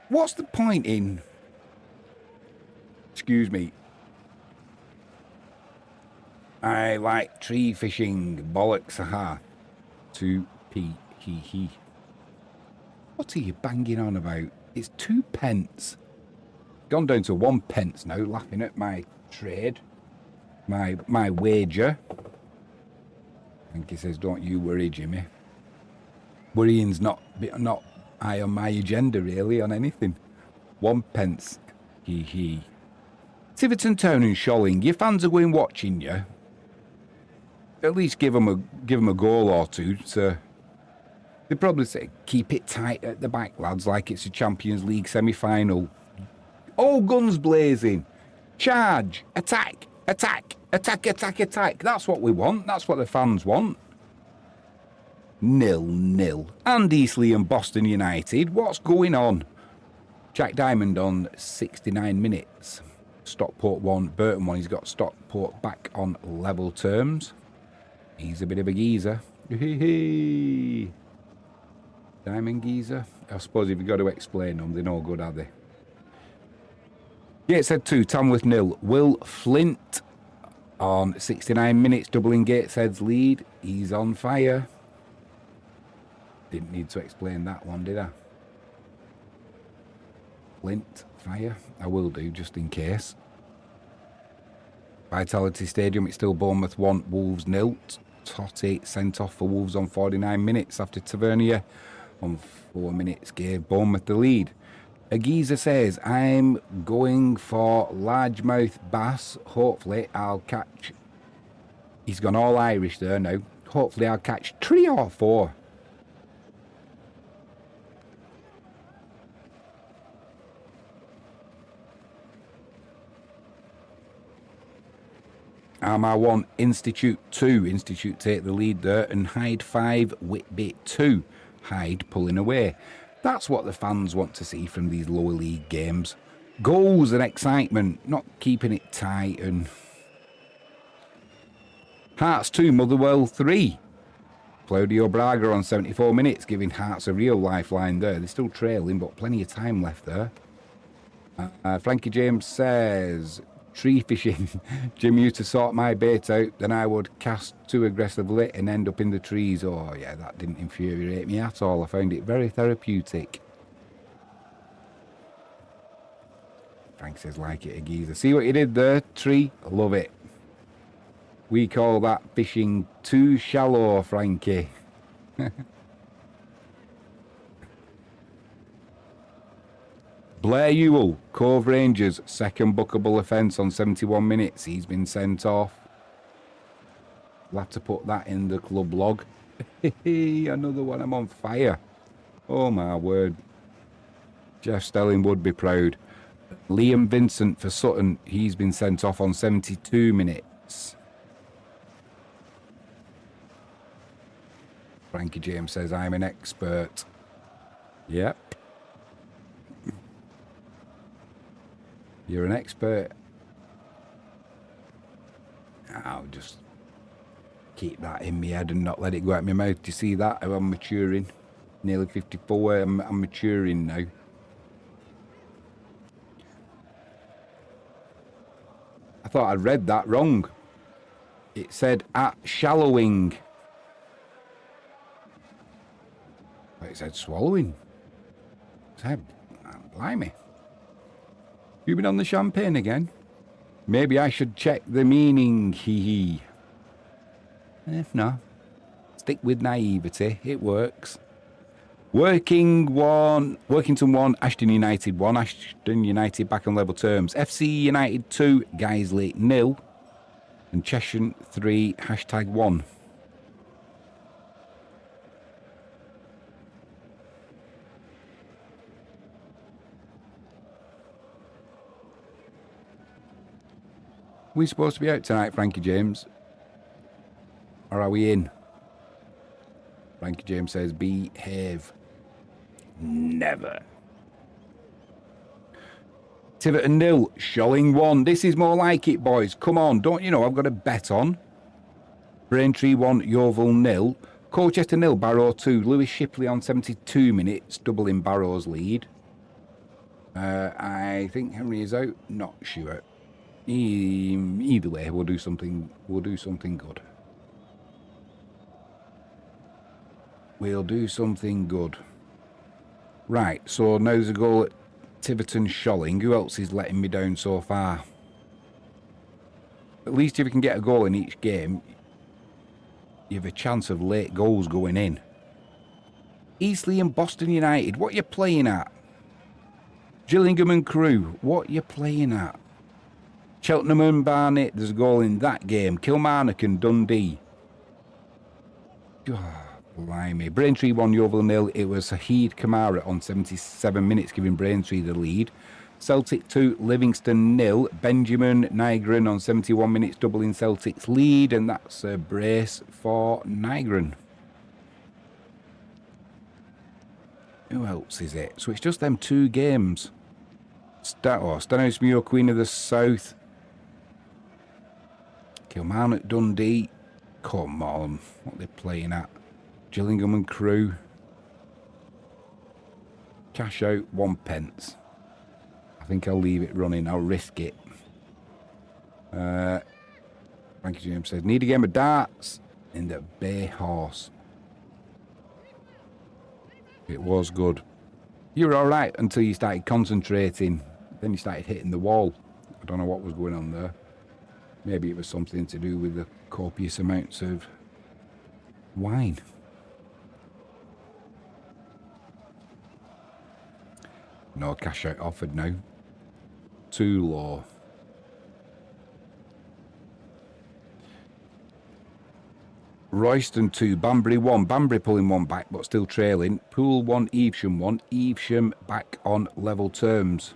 What's the point in... Excuse me. I like tree fishing. Bollocks, aha. 2p, he. What are you banging on about? It's 2 pence. Gone down to 1 pence now, laughing at my trade. My wager. I think he says, don't you worry, Jimmy. Worrying's not high on my agenda, really, on anything. 1 pence. He. Tiverton Town and Sholing, your fans are going watching you. At least give them a goal or two. So they probably say, keep it tight at the back, lads, like it's a Champions League semi-final. All guns blazing. Charge. Attack. Attack. Attack, attack, attack. That's what we want. That's what the fans want. 0-0. And Eastleigh and Boston United. What's going on? Jack Diamond on 69 minutes. Stockport 1, Burton 1. He's got Stockport back on level terms. He's a bit of a geezer. Diamond geezer. I suppose if you've got to explain them, they're no good, are they? Gateshead 2, Tamworth 0. Will Flint on 69 minutes, doubling Gateshead's lead. He's on fire. Didn't need to explain that one, did I? Flint, fire. I will do, just in case. Vitality Stadium, it's still Bournemouth 1, Wolves 0. Totti sent off for Wolves on 49 minutes after Tavernier on 4 minutes gave Bournemouth the lead. A geezer says, I'm going for largemouth bass. Hopefully I'll catch... He's gone all Irish there now. Hopefully I'll catch 3 or 4. Armagh 1, Institute 2. Institute take the lead there. And Hyde 5, Whitby 2. Hyde pulling away. That's what the fans want to see from these lower league games. Goals and excitement, not keeping it tight. And Hearts 2, Motherwell 3. Claudio Braga on 74 minutes, giving Hearts a real lifeline there. They're still trailing, but plenty of time left there. Frankie James says, tree fishing. Jim used to sort my bait out, then I would cast too aggressively and end up in the trees. Oh yeah, that didn't infuriate me at all. I found it very therapeutic. Frank says, like it a geezer. See what you did there, tree? Love it. We call that fishing too shallow, Frankie. Blair Ewell, Cove Rangers, second bookable offence on 71 minutes. He's been sent off. We'll have to put that in the club log. Another one, I'm on fire. Oh my word. Jeff Stelling would be proud. Liam Vincent for Sutton, he's been sent off on 72 minutes. Frankie James says, I'm an expert. Yep. You're an expert. I'll just keep that in my head and not let it go out my mouth. Do you see that? How I'm maturing. Nearly 54. I'm maturing now. I thought I'd read that wrong. It said at shallowing. But it said swallowing. It said, blimey. You been on the champagne again? Maybe I should check the meaning, hee. If not, stick with naivety. It works. Workington 1, Ashton United 1. Ashton United back on level terms. FC United 2, Guiseley 0. And Cheshire 3, #1. We supposed to be out tonight, Frankie James? Or are we in? Frankie James says, behave. Never. Tiverton 0, Sholing 1. This is more like it, boys. Come on, don't you know I've got a bet on? Braintree 1, Yeovil 0. Colchester 0, Barrow 2. Lewis Shipley on 72 minutes, doubling Barrow's lead. I think Henry is out. Not sure. Either way, we'll do something. We'll do something good. We'll do something good. Right. So now there's a goal at Tiverton Sholing. Who else is letting me down so far? At least if you can get a goal in each game, you have a chance of late goals going in. Eastleigh and Boston United. What are you playing at? Gillingham and Crewe. What are you playing at? Cheltenham and Barnet. There's a goal in that game. Kilmarnock and Dundee. Oh, blimey. Braintree 1, Yeovil 0. It was Saheed Kamara on 77 minutes, giving Braintree the lead. Celtic 2, Livingston 0. Benjamin Nygren on 71 minutes, doubling Celtic's lead. And that's a brace for Nygren. Who else is it? So it's just them 2 games. Stenhousemuir, Queen of the South. Kilmarnock, Dundee. Come on. What are they playing at? Gillingham and Crewe. Cash out 1 pence. I think I'll leave it running. I'll risk it. Frankie James says, need a game of darts in the Bay Horse. It was good. You were all right until you started concentrating. Then you started hitting the wall. I don't know what was going on there. Maybe it was something to do with the copious amounts of wine. No cash out offered now. Too low. Royston 2, Banbury 1. Banbury pulling 1 back, but still trailing. Poole 1, Evesham 1. Evesham back on level terms.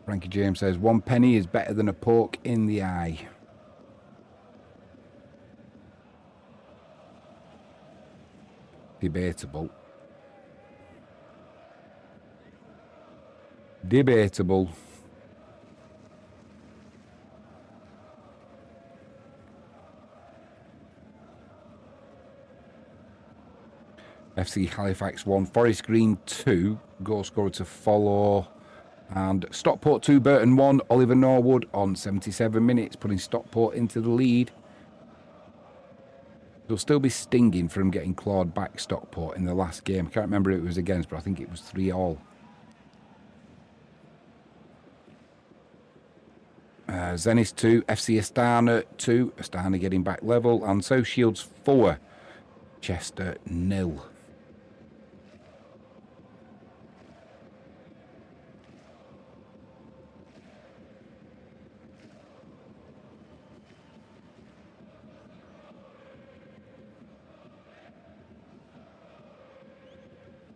Frankie James says, 1 penny is better than a poke in the eye. Debatable. Debatable. FC Halifax 1, Forest Green 2, goal scorer to follow. And Stockport 2, Burton 1, Oliver Norwood on 77 minutes, putting Stockport into the lead. They'll still be stinging from getting clawed back, Stockport, in the last game. I can't remember who it was against, but I think it was 3-3. Zenith 2, FC Astana 2, Astana getting back level. And South Shields 4, Chester 0.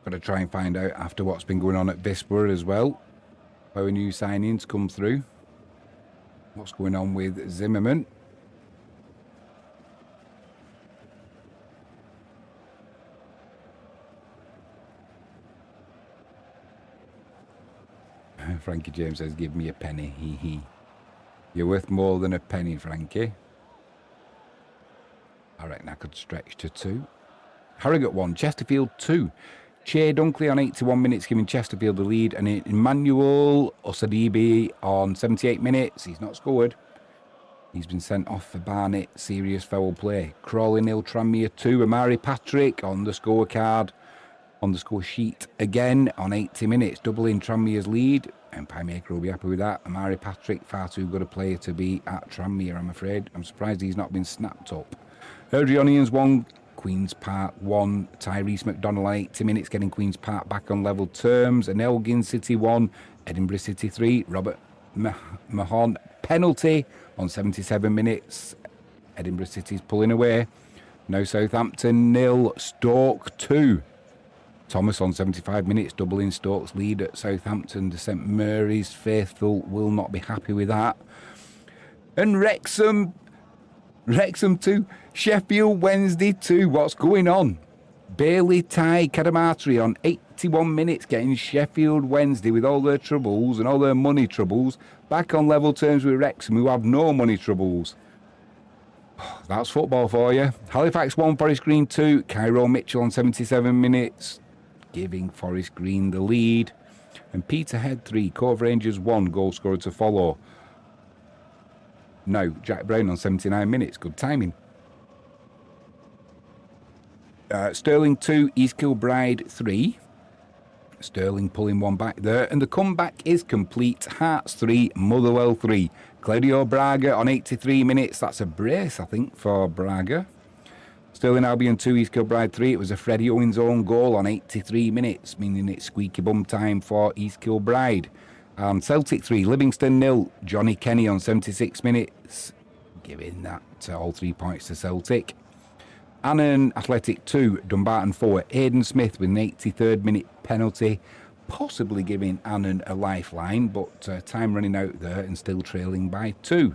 Got to try and find out after what's been going on at Visper as well. How new signings come through. What's going on with Zimmerman. Frankie James says, give me a penny. Hee hee. You're worth more than a penny, Frankie. I reckon I could stretch to 2. Harrogate 1, Chesterfield 2. Che Dunkley on 81 minutes, giving Chesterfield the lead. And Emmanuel Osadibi on 78 minutes. He's not scored. He's been sent off for Barnet. Serious foul play. Crawley 0, Tranmere 2. Amari Patrick on the scorecard. On the score sheet again on 80 minutes. Doubling Tranmere's lead. Empire Maker will be happy with that. Amari Patrick, far too good a player to be at Tranmere, I'm afraid. I'm surprised he's not been snapped up. Erdrionians 1. Queen's Park 1, Tyrese McDonald on 80 minutes, getting Queen's Park back on level terms. And Elgin City 1, Edinburgh City 3, Robert Mahon penalty on 77 minutes. Edinburgh City's pulling away. Now Southampton 0, Stoke 2. Thomas on 75 minutes, doubling Stoke's lead at Southampton. The St Mary's faithful will not be happy with that. And Wrexham 2, Sheffield Wednesday 2. What's going on? Bailey tie Cadamarteri on 81 minutes, getting Sheffield Wednesday with all their troubles and all their money troubles back on level terms with Wrexham, who have no money troubles. That's football for you. Halifax 1, Forest Green 2. Cairo Mitchell on 77 minutes, giving Forest Green the lead. And Peterhead 3, Cove Rangers 1, goal scorer to follow. No, Jack Brown on 79 minutes. Good timing. Stirling 2, East Kilbride 3. Sterling pulling one back there. And the comeback is complete. Hearts 3, Motherwell 3. Claudio Braga on 83 minutes. That's a brace, I think, for Braga. Stirling Albion 2, East Kilbride 3. It was a Freddie Owens own goal on 83 minutes, meaning it's squeaky bum time for East Kilbride. And Celtic 3, Livingston 0. Johnny Kenny on 76 minutes, giving that all 3 points to Celtic. Annan Athletic 2, Dumbarton 4. Aidan Smith with an 83rd minute penalty, possibly giving Annan a lifeline, but time running out there and still trailing by 2.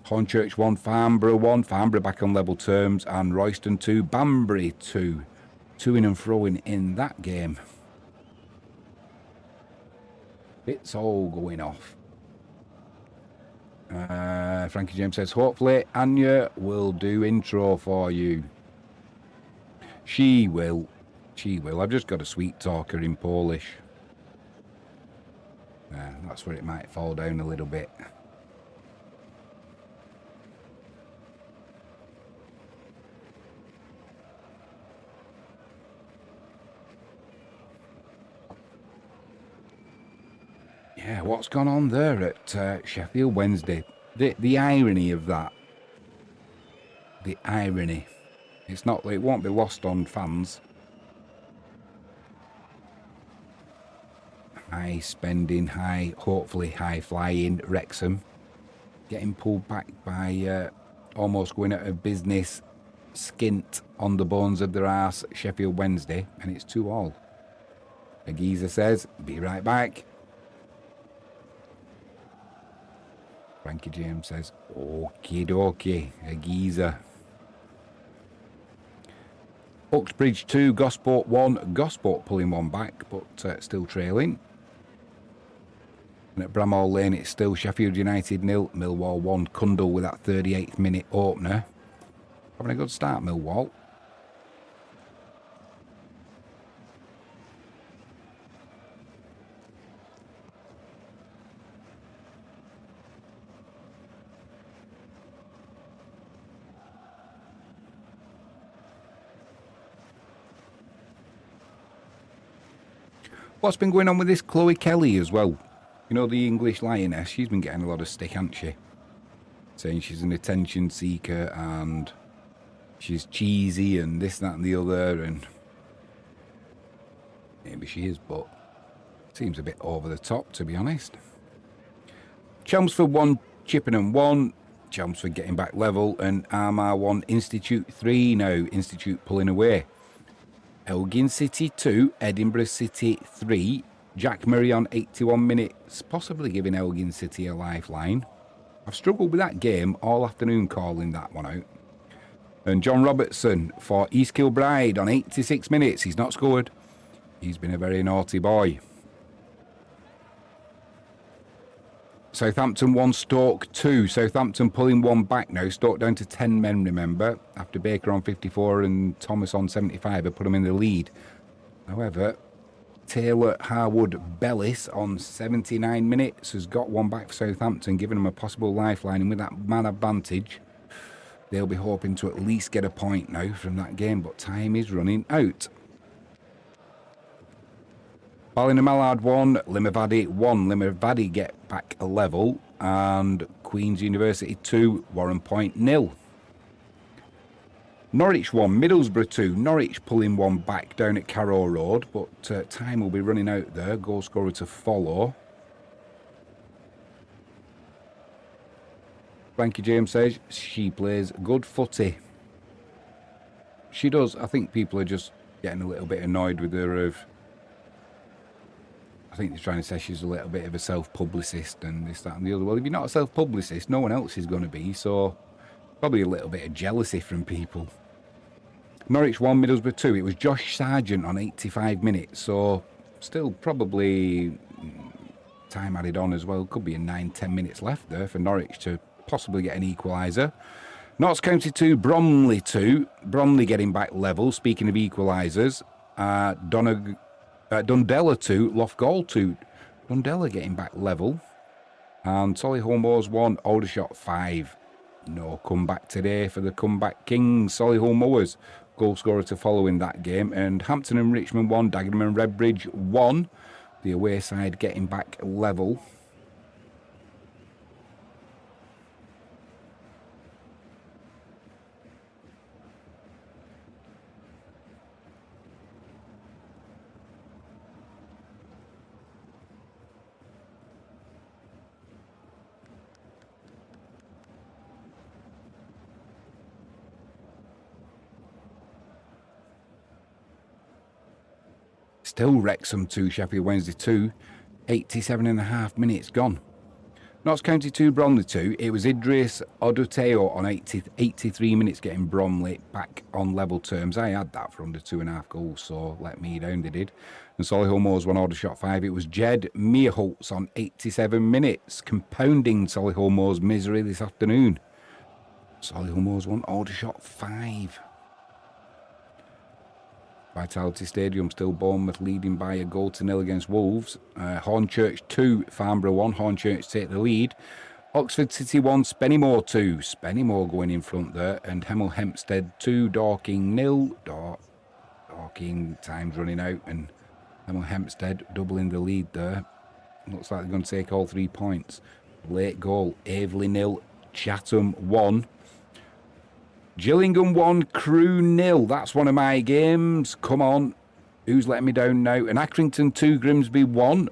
Hornchurch 1, Farnborough 1. Farnborough back on level terms. And Royston 2, Banbury 2. To-ing and fro-ing in that game. It's all going off. Frankie James says, hopefully Anya will do intro for you. She will. She will. I've just got a sweet talker in Polish. That's where it might fall down a little bit. Yeah, what's gone on there at Sheffield Wednesday? The irony of that. The irony. It's not. It won't be lost on fans. High spending, hopefully high flying Wrexham getting pulled back by almost going out of business, skint on the bones of their arse Sheffield Wednesday, and it's 2-2. Agiza says, be right back. Frankie James says, okie dokie, Agiza. Uxbridge 2, Gosport 1. Gosport pulling one back, but still trailing. And at Bramhall Lane, it's still Sheffield United 0, Millwall 1. Cundle with that 38th minute opener. Having a good start, Millwall. What's been going on with this Chloe Kelly as well? You know, the English lioness, she's been getting a lot of stick, hasn't she? Saying she's an attention seeker and she's cheesy and this, that and the other, and maybe she is, but seems a bit over the top, to be honest. Chelmsford 1, Chippenham 1. Chelmsford getting back level, and Armagh 1, Institute 3. Now Institute pulling away. Elgin City 2, Edinburgh City 3. Jack Murray on 81 minutes, possibly giving Elgin City a lifeline. I've struggled with that game all afternoon calling that one out. And John Robertson for East Kilbride on 86 minutes. He's not scored. He's been a very naughty boy. Southampton 1, Stoke 2. Southampton pulling one back now. Stoke down to 10 men, remember. After Baker on 54 and Thomas on 75 have put them in the lead. However, Taylor Harwood Bellis on 79 minutes has got one back for Southampton, giving them a possible lifeline. And with that man advantage, they'll be hoping to at least get a point now from that game. But time is running out. Ballinamallard 1, Limavady 1. Limavady get back a level. And Queen's University 2, Warren Point 0. Norwich 1, Middlesbrough 2. Norwich pulling one back down at Carrow Road, but time will be running out there. Goal scorer to follow. Frankie James says she plays good footy. She does. I think people are just getting a little bit annoyed with her of... I think they're trying to say she's a little bit of a self-publicist and this, that and the other. Well, if you're not a self-publicist, no one else is going to be, so probably a little bit of jealousy from people. Norwich 1, Middlesbrough 2. It was Josh Sargent on 85 minutes, so still probably time added on as well. Could be a 9-10 minutes left there for Norwich to possibly get an equaliser. Notts County 2, Bromley 2. Bromley getting back level. Speaking of equalisers, Dundela 2, Loughgall 2. Dundela getting back level. And Solihull Moors 1, Aldershot 5. No comeback today for the comeback kings, Solihull Moors. Goal scorer to follow in that game. And Hampton and Richmond 1, Dagenham and Redbridge 1. The away side getting back level. Still Wrexham 2, Sheffield Wednesday 2. 87.5 minutes gone. Notts County 2, Bromley 2. It was Idris Oduteo on 83 minutes getting Bromley back on level terms. I had that for under 2.5 goals, so let me down, they did. And Solihull Moors 1, Aldershot 5. It was Jed Meerholtz on 87 minutes, compounding Solihull Moors' misery this afternoon. Solihull Moors 1, Aldershot 5. Vitality Stadium, still Bournemouth leading by a 1-0 against Wolves. Hornchurch 2, Farnborough 1. Hornchurch take the lead. Oxford City 1, Spennymoor 2. Spennymoor going in front there. And Hemel Hempstead 2, Dorking 0. Dorking time's running out. And Hemel Hempstead doubling the lead there. Looks like they're going to take all 3 points. Late goal, Aveley 0, Chatham 1. Gillingham 1, Crewe 0. That's one of my games. Come on. Who's letting me down now? And Accrington 2, Grimsby 1.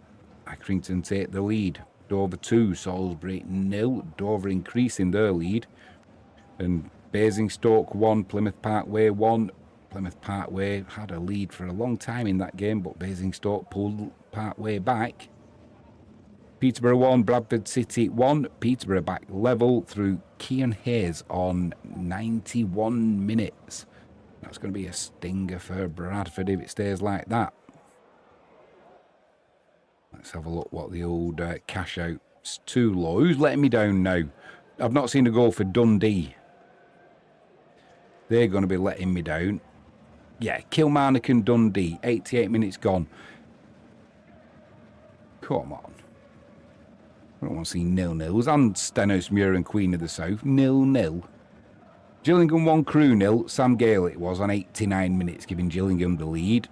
Accrington take the lead. Dover 2, Salisbury 0. Dover increasing their lead. And Basingstoke 1, Plymouth Parkway 1. Plymouth Parkway had a lead for a long time in that game, but Basingstoke pulled Parkway back. Peterborough 1, Bradford City 1. Peterborough back level through Kean Hayes on 91 minutes. That's going to be a stinger for Bradford if it stays like that. Let's have a look what the old cash out's too low. Who's letting me down now? I've not seen a goal for Dundee. They're going to be letting me down. Yeah, Kilmarnock and Dundee. 88 minutes gone. Come on. I don't want to see 0-0s. And Stenhousemuir and Queen of the South, 0-0. Gillingham 1, Crewe 0. Sam Gale it was on 89 minutes, giving Gillingham the lead.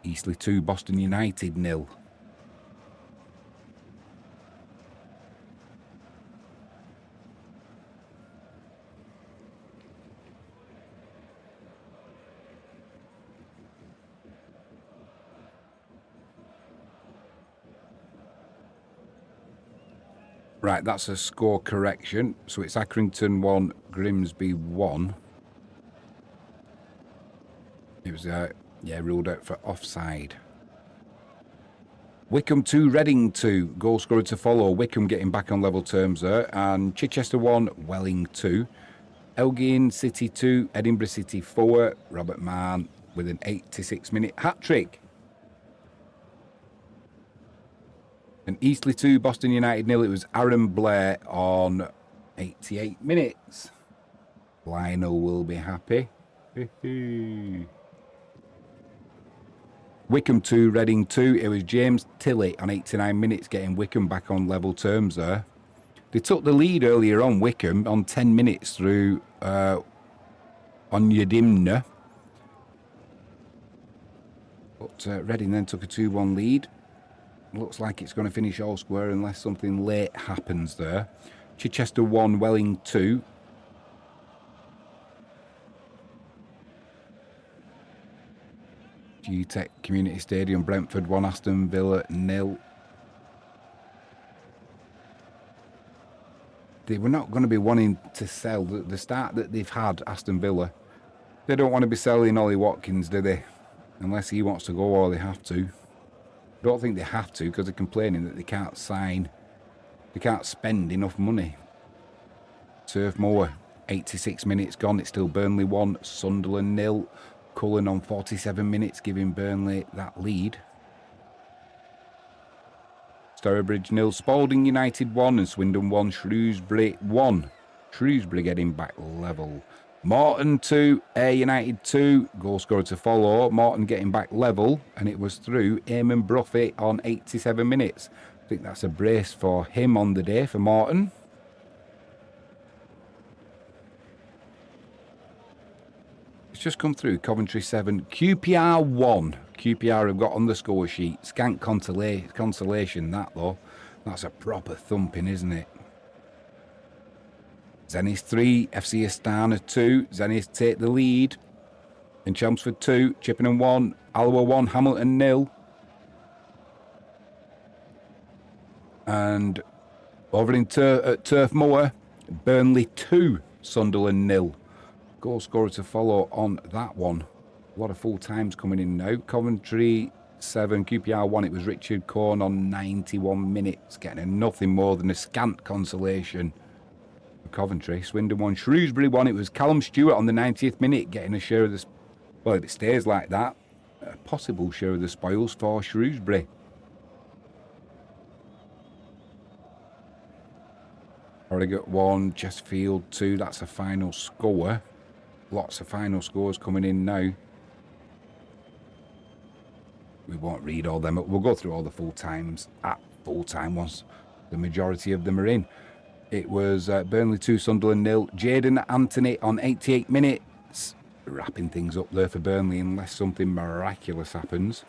Eastleigh 2, Boston United 0. Right, that's a score correction. So it's Accrington 1, Grimsby 1. It was, ruled out for offside. Wycombe 2, Reading 2. Goal scorer to follow. Wycombe getting back on level terms there. And Chichester 1, Welling 2. Elgin City 2, Edinburgh City 4. Robert Mann with an 86-minute hat-trick. And Eastleigh 2, Boston United 0. It was Aaron Blair on 88 minutes. Lionel will be happy. Wycombe 2, Reading 2. It was James Tilley on 89 minutes getting Wycombe back on level terms there. They took the lead earlier on, Wycombe, on 10 minutes through Onyedimna. But Reading then took a 2-1 lead. Looks like it's going to finish all square unless something late happens there. Chichester 1, Welling 2. GTEC Community Stadium, Brentford 1, Aston Villa 0. they were not going to be wanting to sell. The start that they've had, Aston Villa, they don't want to be selling Ollie Watkins, do they? Unless he wants to go or they have to. I don't think they have to because they're complaining that they can't sign, they can't spend enough money. Turf Moor, 86 minutes gone. It's still Burnley 1, Sunderland 0. Cullen on 47 minutes, giving Burnley that lead. Stourbridge 0, Spalding United 1 and Swindon 1, Shrewsbury 1. Shrewsbury getting back level. Morton 2, Ayr United 2, goal scorer to follow. Morton getting back level, and it was through Eamon Bruffy on 87 minutes. I think that's a brace for him on the day for Morton. It's just come through. Coventry 7, QPR 1. QPR have got on the score sheet. Scant consolation, that though. That's a proper thumping, isn't it? Zenith 3, FC Astana 2. Zenith take the lead. In Chelmsford 2, Chippenham 1, Alloa 1, Hamilton 0. And over in Turf Moor, Burnley 2, Sunderland 0. Goal scorer to follow on that one. A lot of full times coming in now. Coventry 7, QPR 1. It was Richard Corn on 91 minutes, getting a nothing more than a scant consolation for Coventry. Swindon 1, Shrewsbury 1. It was Callum Stewart on the 90th minute, getting a share of the... Well, if it stays like that, a possible share of the spoils for Shrewsbury. Harrogate 1, Chesterfield 2. That's a final score. Lots of final scores coming in now. We won't read all them. We'll go through all the full times at full time once the majority of them are in. It was Burnley 2, Sunderland 0. Jayden Anthony on 88 minutes. Wrapping things up there for Burnley unless something miraculous happens.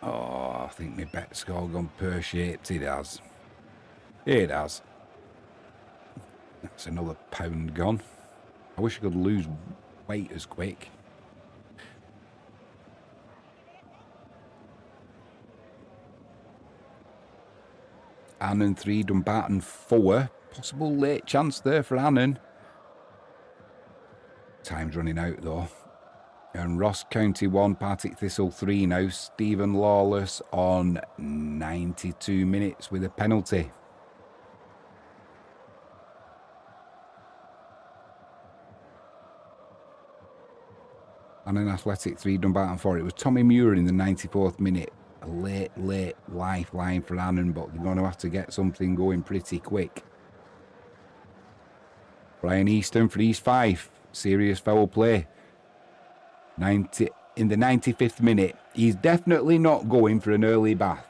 Oh, I think my bet score gone pear-shaped. It has. It has. That's another pound gone. I wish I could lose weight as quick. Annan 3, Dumbarton 4. Possible late chance there for Annan. Time's running out though. And Ross County 1, Partick Thistle 3 now. Stephen Lawless on 92 minutes with a penalty. And an Athletic 3, Dumbarton 4. It was Tommy Muir in the 94th minute. A late lifeline for Annan, but they're going to have to get something going pretty quick. Brian Easton for East 5. Serious foul play. In the 95th minute. He's definitely not going for an early bath.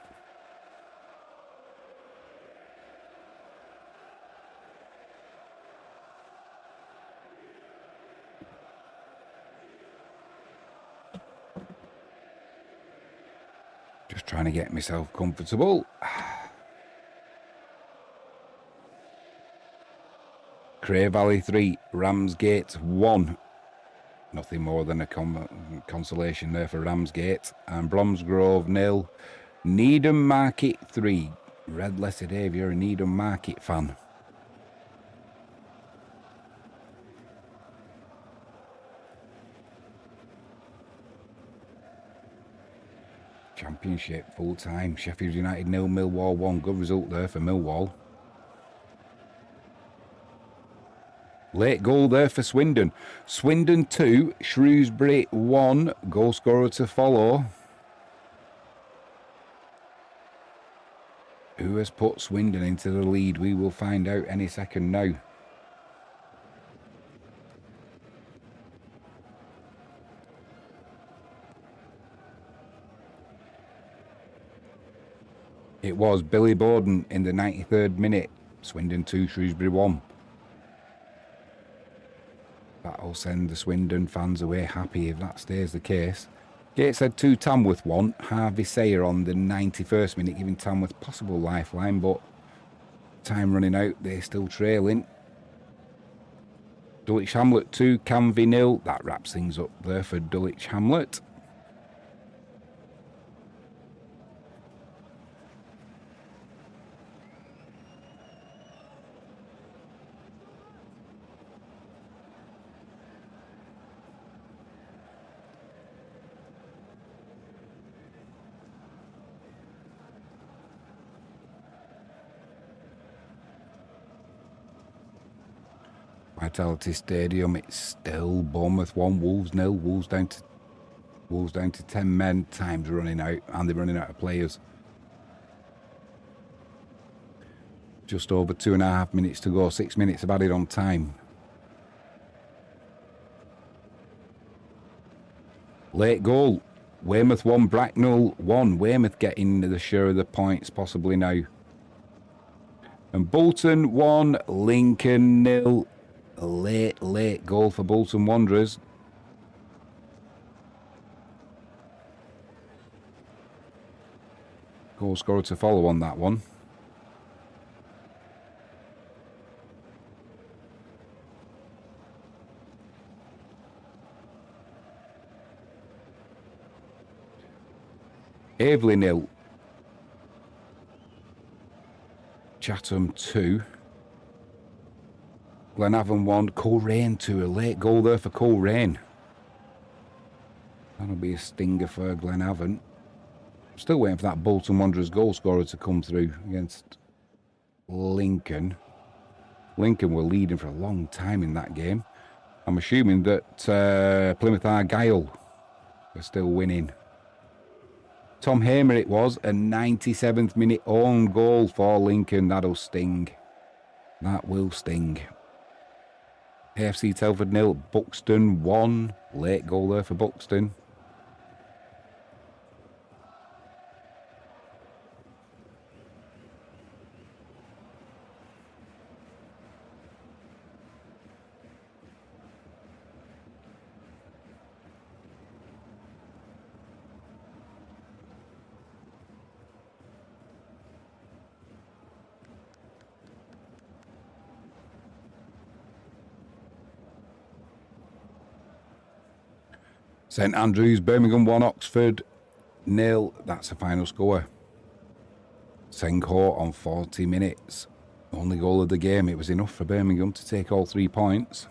Just trying to get myself comfortable. Cray Valley 3, Ramsgate 1. Nothing more than a consolation there for Ramsgate. And Bromsgrove 0. Needham Market 3. Red letter Dave, you're a Needham Market fan. Championship full time. Sheffield United 0, Millwall 1. Good result there for Millwall. Late goal there for Swindon. Swindon 2, Shrewsbury 1. Goal scorer to follow. Who has put Swindon into the lead? We will find out any second now. It was Billy Bowden in the 93rd minute. Swindon 2, Shrewsbury 1. That'll send the Swindon fans away happy if that stays the case. Gateshead 2, Tamworth 1. Harvey Sayer on the 91st minute, giving Tamworth possible lifeline, but time running out, they're still trailing. Dulwich Hamlet 2, Canvey 0. That wraps things up there for Dulwich Hamlet. Vitality Stadium. It's still Bournemouth 1, Wolves 0. Wolves down to 10 men. Time's running out, and they're running out of players. Just over 2.5 minutes to go. 6 minutes of added on time. Late goal. Weymouth 1, Bracknell 1. Weymouth getting the share of the points possibly now. And Bolton 1, Lincoln 0. A late goal for Bolton Wanderers. Goal scorer to follow on that one. Aveley 0. Chatham 2. Glenavon 1. Coleraine 2. A late goal there for Coleraine. That'll be a stinger for Glenavon. Still waiting for that Bolton Wanderers goal scorer to come through against Lincoln. Lincoln were leading for a long time in that game. I'm assuming that Plymouth Argyle are still winning. Tom Hamer it was, a 97th minute own goal for Lincoln. That'll sting. That will sting. AFC Telford 0, Buxton 1. Late goal there for Buxton. St Andrews, Birmingham 1, Oxford 0. That's the final score. Senghor on 40 minutes. Only goal of the game. It was enough for Birmingham to take all 3 points.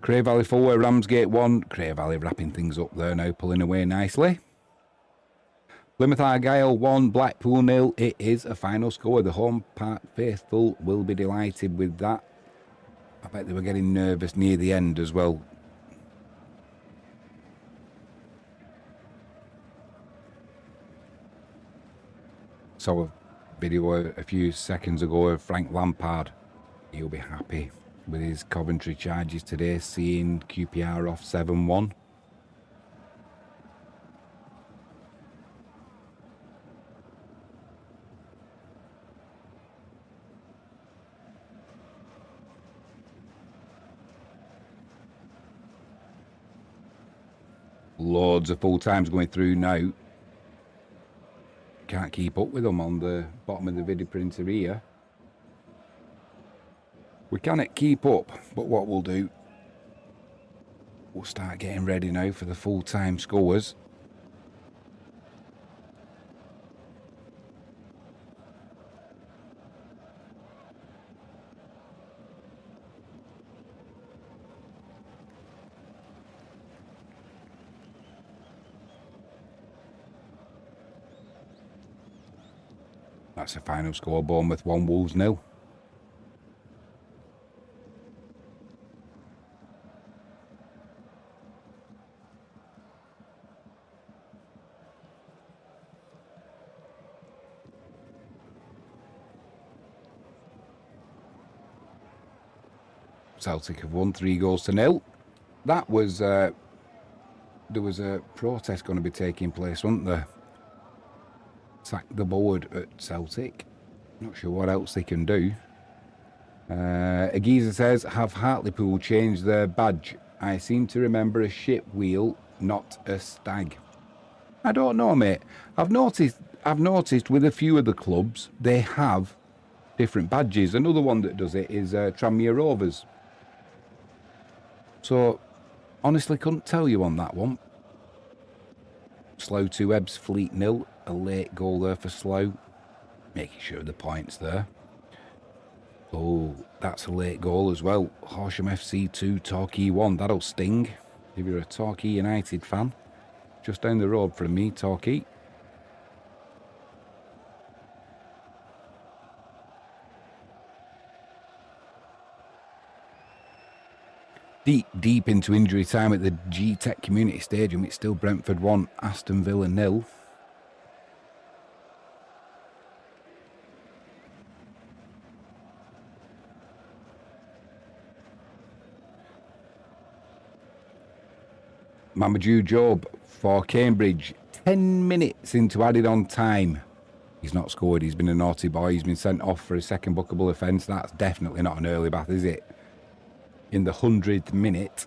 Cray Valley 4, Ramsgate 1. Cray Valley wrapping things up there now, pulling away nicely. Plymouth Argyle 1, Blackpool 0. It is a final score. The home park faithful will be delighted with that. I bet they were getting nervous near the end as well. Saw a video a few seconds ago of Frank Lampard. He'll be happy with his Coventry charges today, seeing QPR off 7-1. Loads of full times going through now. Can't keep up with them on the bottom of the video printer here. We cannot keep up, but what we'll do, we'll start getting ready now for the full-time scores. That's the final score. Bournemouth 1, Wolves 0. Celtic have won 3-0. That was there was a protest going to be taking place, wasn't there? Sack the board at Celtic. Not sure what else they can do. Agiza says, have Hartlepool changed their badge? I seem to remember a ship wheel, not a stag. I don't know, mate. I've noticed with a few of the clubs, they have different badges. Another one that does it is Tranmere Rovers. So, honestly, couldn't tell you on that one. Slough 2, Ebbs Fleet 0. A late goal there for Slough. Making sure the points there. Oh, that's a late goal as well. Horsham FC 2, Torquay 1. That'll sting if you're a Torquay United fan. Just down the road from me, Torquay. Deep into injury time at the G-Tech Community Stadium. It's still Brentford 1, Aston Villa 0. Mamadou Job for Cambridge. 10 minutes into added on time. He's not scored. He's been a naughty boy. He's been sent off for a second bookable offence. That's definitely not an early bath, is it? In the 100th minute.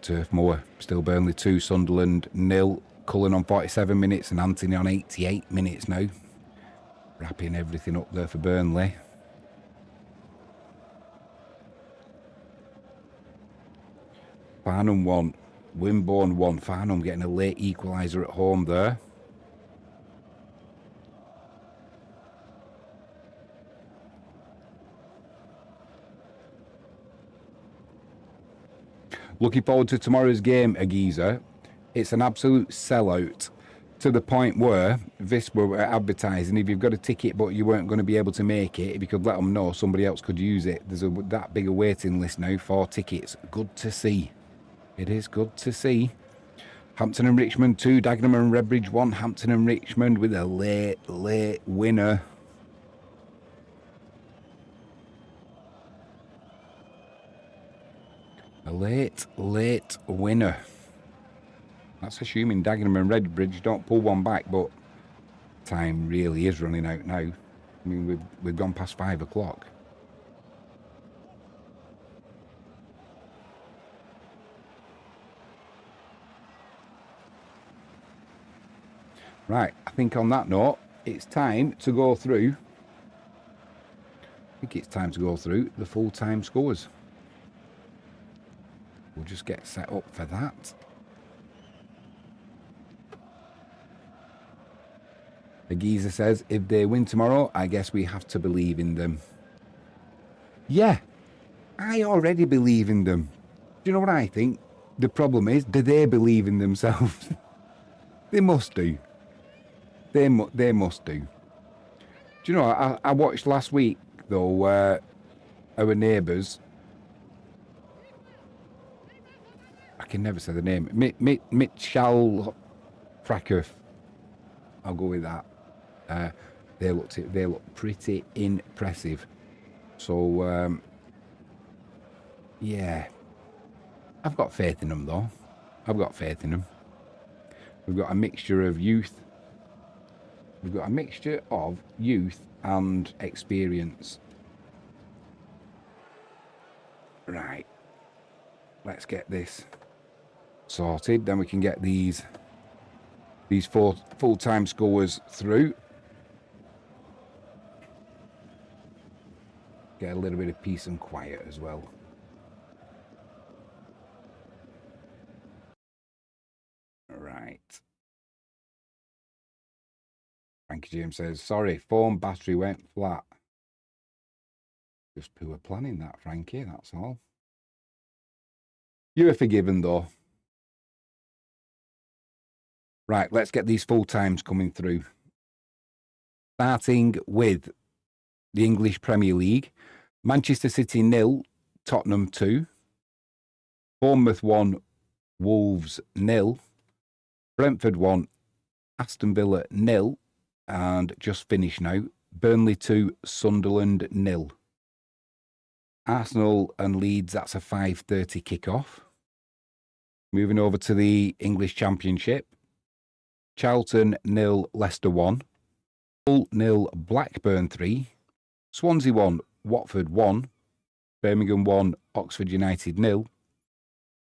Turf Moor, still Burnley 2, Sunderland 0. Cullen on 47 minutes and Anthony on 88 minutes now. Wrapping everything up there for Burnley. Farnham 1, Wimborne 1. Farnham getting a late equaliser at home there. Looking forward to tomorrow's game, Agiza. It's an absolute sellout to the point where this were advertising. If you've got a ticket but you weren't going to be able to make it, if you could let them know, somebody else could use it. There's that big a waiting list now for tickets. Good to see. It is good to see. Hampton and Richmond 2, Dagenham and Redbridge 1. Hampton and Richmond with a late winner. A late winner. That's assuming Dagenham and Redbridge don't pull one back, but time really is running out now. I mean, we've gone past 5 o'clock. Right, I think on that note, it's time to go through. I think it's time to go through the full-time scores. We'll just get set up for that. The geezer says, if they win tomorrow, I guess we have to believe in them. Yeah, I already believe in them. Do you know what I think? The problem is, do they believe in themselves? They must do. They must do. Do you know, I watched last week, though, our neighbours, I can never say the name, Mitchell Fracker, I'll go with that. They look pretty impressive. So, yeah, I've got faith in them, though. I've got faith in them. We've got a mixture of youth. We've got a mixture of youth and experience. Right. Let's get this sorted. Then we can get these 4 full-time scorers through. Get a little bit of peace and quiet as well. Right. Frankie James says, sorry, phone battery went flat. Just poor planning that, Frankie, that's all. You're forgiven, though. Right, let's get these full times coming through. Starting with the English Premier League. Manchester City 0, Tottenham 2. Bournemouth 1, Wolves 0. Brentford 1, Aston Villa 0. And just finished now, Burnley 2, Sunderland 0. Arsenal and Leeds, that's a 5:30 kickoff. Moving over to the English Championship. Charlton 0, Leicester 1. Hull 0, Blackburn 3. Swansea 1, Watford 1. Birmingham 1, Oxford United 0.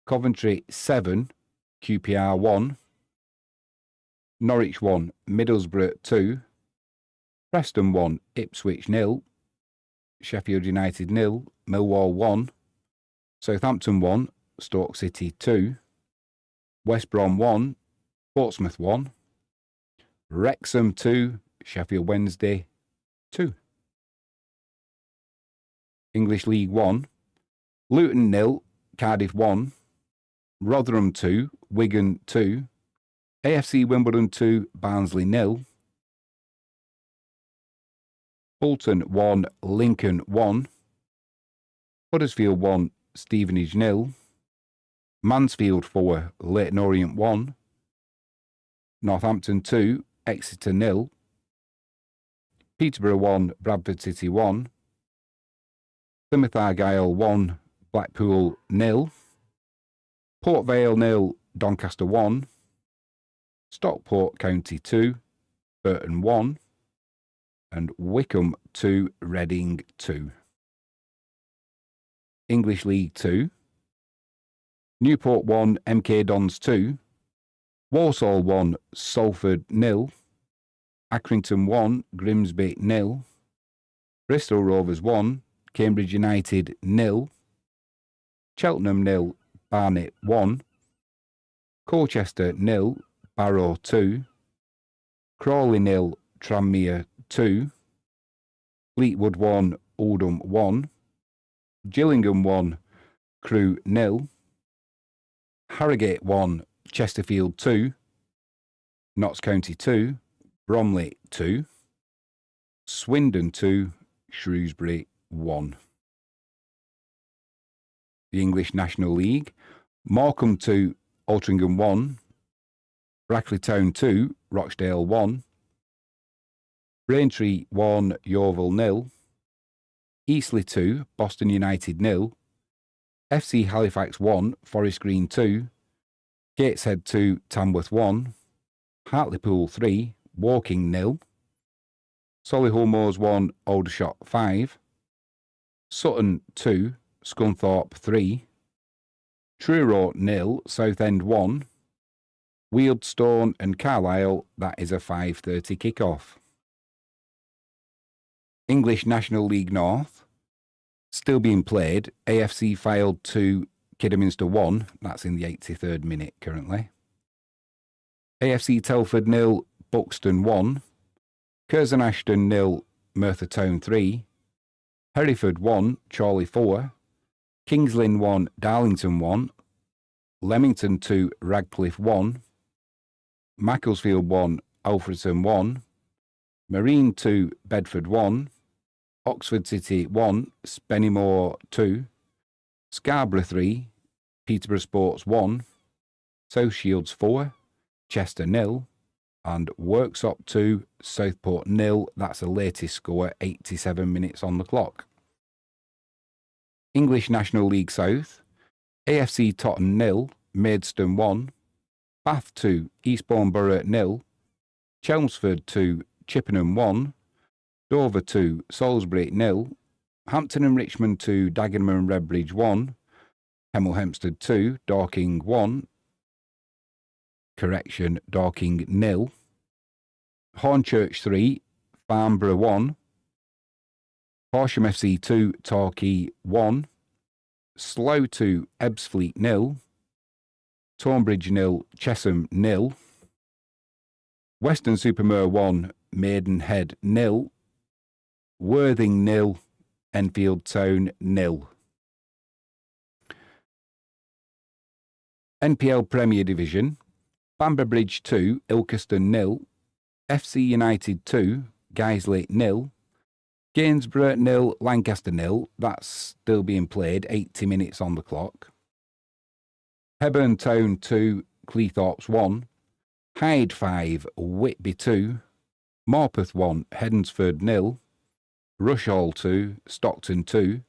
Coventry 7, QPR 1. Norwich 1, Middlesbrough 2. Preston 1, Ipswich 0. Sheffield United 0, Millwall 1. Southampton 1, Stoke City 2. West Brom 1, Portsmouth 1. Wrexham 2, Sheffield Wednesday 2. English League 1, Luton 0, Cardiff 1. Rotherham 2, Wigan 2. AFC Wimbledon 2, Barnsley 0. Bolton 1, Lincoln 1. Huddersfield 1, Stevenage 0. Mansfield 4, Leyton Orient 1. Northampton 2, Exeter 0. Peterborough 1, Bradford City 1. Plymouth Argyle 1, Blackpool 0. Port Vale 0, Doncaster 1. Stockport County 2, Burton 1. And Wycombe 2, Reading 2. English League 2. Newport 1, MK Dons 2. Walsall 1, Salford 0. Accrington 1, Grimsby 0. Bristol Rovers 1, Cambridge United 0. Cheltenham 0, Barnet 1. Colchester 0, Barrow 2. Crawley 0, Tranmere 2. Fleetwood 1, Oldham 1. Gillingham 1, Crewe 0. Harrogate 1, Chesterfield 2. Notts County 2, Bromley 2. Swindon 2, Shrewsbury 1. The English National League, Morecambe 2, Altrincham 1. Brackley Town 2, Rochdale 1. Braintree 1, Yeovil 0. Eastleigh 2, Boston United 0. FC Halifax 1, Forest Green 2. Gateshead 2, Tamworth 1. Hartlepool 3, Woking 0. Solihull Moors 1, Aldershot 5. Sutton 2, Scunthorpe 3. Truro 0, Southend 1. Wealdstone and Carlisle, that is a 5:30 kick-off. English National League North, still being played. AFC Fylde 2, Kidderminster 1. That's in the 83rd minute currently. AFC Telford 0, Buxton 1. Curzon Ashton 0, Merthyr Town 3. Hereford 1, Chorley 4. Kings Lynn 1, Darlington 1. Leamington 2, Radcliffe 1. Macclesfield 1, Alfreton 1. Marine 2, Bedford 1. Oxford City 1, Spennymoor 2. Scarborough 3, Peterborough Sports 1. South Shields 4, Chester 0. And Worksop 2, Southport 0. That's the latest score, 87 minutes on the clock. English National League South, AFC Totton 0, Maidstone 1. Bath 2, Eastbourne Borough 0. Chelmsford 2, Chippenham 1. Dover 2, Salisbury 0. Hampton and Richmond 2, Dagenham and Redbridge 1. Hemel Hempstead 2, Dorking 1. Dorking 0. Hornchurch 3, Farnborough 1. Horsham FC 2, Torquay 1. Slough 2, Ebbsfleet 0. Tonbridge 0, Chesham 0. Weston-super-Mare 1, Maidenhead 0. Worthing 0, Enfield Town 0. NPL Premier Division, Bamber Bridge 2, Ilkeston 0. FC United 2, Guiseley 0. Gainsborough 0, Lancaster 0. That's still being played, 80 minutes on the clock. Hebburn Town 2, Cleethorpes 1. Hyde 5, Whitby 2. Morpeth 1, Hedensford 0. Rushall 2, Stockton 2.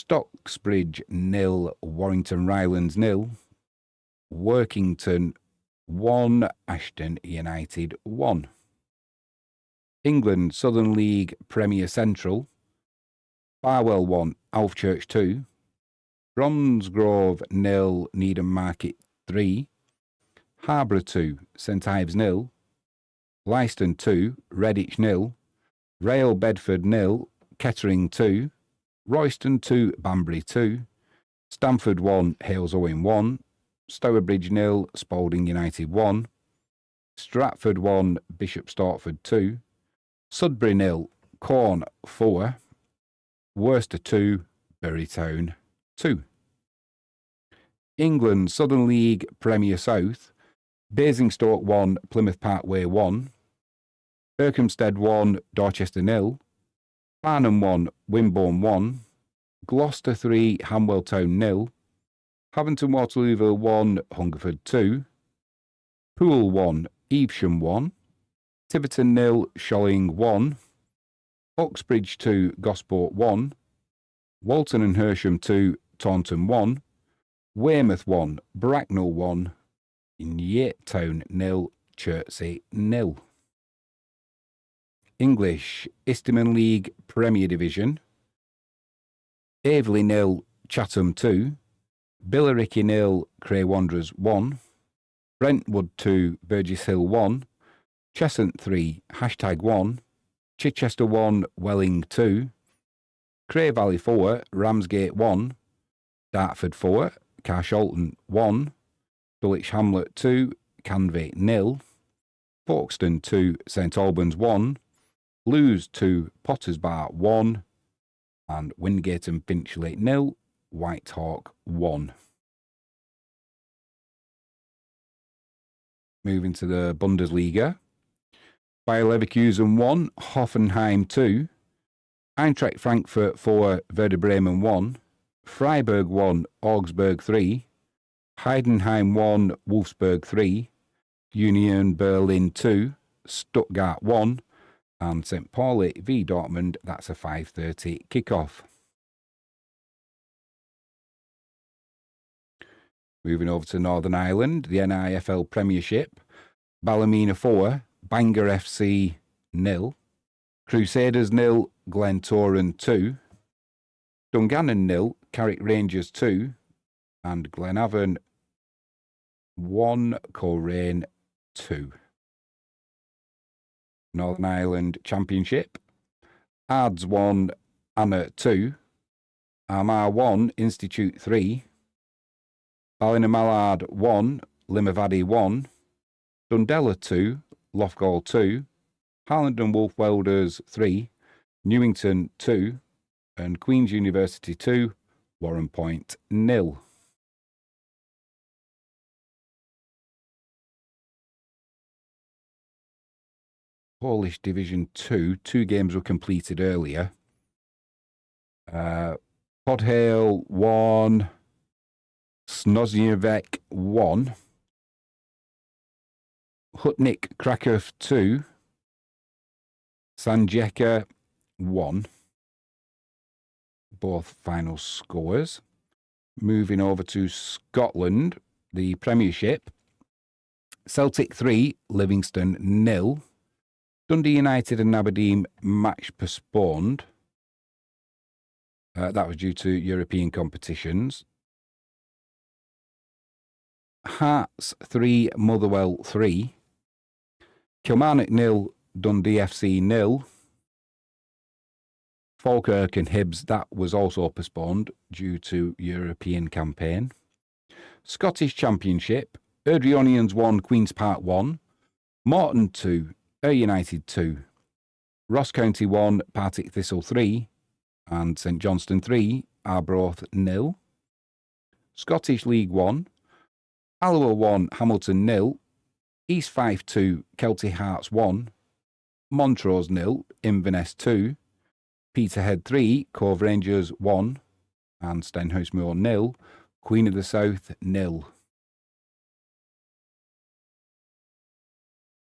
Stocksbridge 0, Warrington Rylands 0. Workington 1, Ashton United 1. England Southern League Premier Central, Barwell 1, Alfchurch 2. Bromsgrove 0, Needham Market 3. Harborough 2, St Ives 0. Leiston 2, Redditch 0. Rail Bedford 0, Kettering 2. Royston 2, Banbury 2. Stamford 1, Hales Owen 1. Stourbridge 0, Spalding United 1. Stratford 1, Bishop Stortford 2. Sudbury 0, Corn 4. Worcester 2, Bury Town 2. England Southern League Premier South, Basingstoke 1, Plymouth Parkway 1. Berkhamsted 1, Dorchester 0. Farnham 1, Wimborne 1. Gloucester 3, Hanwell Town 0. Havant Waterlooville 1, Hungerford 2. Poole 1, Evesham 1. Tiverton 0, Sholing 1. Uxbridge 2, Gosport 1. Walton and Hersham 2, Taunton 1. Weymouth 1, Bracknell 1. Yatetown 0, Chertsey 0. English, Eastman League Premier Division. Aveley 0, Chatham 2. Billericay 0, Cray Wanderers 1. Brentwood 2, Burgess Hill 1. Cheshunt 3, Hashtag 1. Chichester 1, Welling 2. Cray Valley 4, Ramsgate 1. Dartford 4, Carshalton 1. Dulwich Hamlet 2, Canvey 0. Folkestone 2, St Albans 1. Lewes 2, Potters Bar 1. And Wingate and Finchley 0, Whitehawk 1. Moving to the Bundesliga. Bayer Leverkusen 1, Hoffenheim 2. Eintracht Frankfurt 4, Werder Bremen 1. Freiburg 1, Augsburg 3. Heidenheim 1, Wolfsburg 3. Union Berlin 2. Stuttgart 1. And St. Pauli v Dortmund, that's a 5:30 kickoff. Moving over to Northern Ireland, the NIFL Premiership. Ballymena 4, Bangor FC 0. Crusaders 0, Glentoran 2. Dungannon 0, Carrick Rangers 2. And Glenavon 1, Coleraine 2. Northern Ireland Championship. Ards 1, Anna 2. Armagh 1, Institute 3. Ballinamallard 1, Limavady 1. Dundela 2, Loughgall 2. Harland and Wolf Welders 3. Newington 2. And Queen's University 2, Warren Point 0. Polish Division 2, 2 games were completed earlier. Podhale 1, Snozniewek 1. Hutnik Krakow 2. Sanjeka 1. Both final scores. Moving over to Scotland, the Premiership. Celtic 3, Livingston 0. Dundee United and Aberdeen match postponed. That was due to European competitions. Hearts 3, Motherwell 3. Kilmarnock 0, Dundee FC 0. Falkirk and Hibs, that was also postponed due to European campaign. Scottish Championship, Erdrionians 1, Queen's Park 1. Morton 2, Ayr United 2. Ross County 1, Partick Thistle 3. And St Johnstone 3, Arbroath 0. Scottish League 1, Alloa 1, Hamilton 0. East Fife 2, Kelty Hearts 1. Montrose 0, Inverness 2. Peterhead 3, Cove Rangers 1. And Stenhousemoor 0, Queen of the South 0.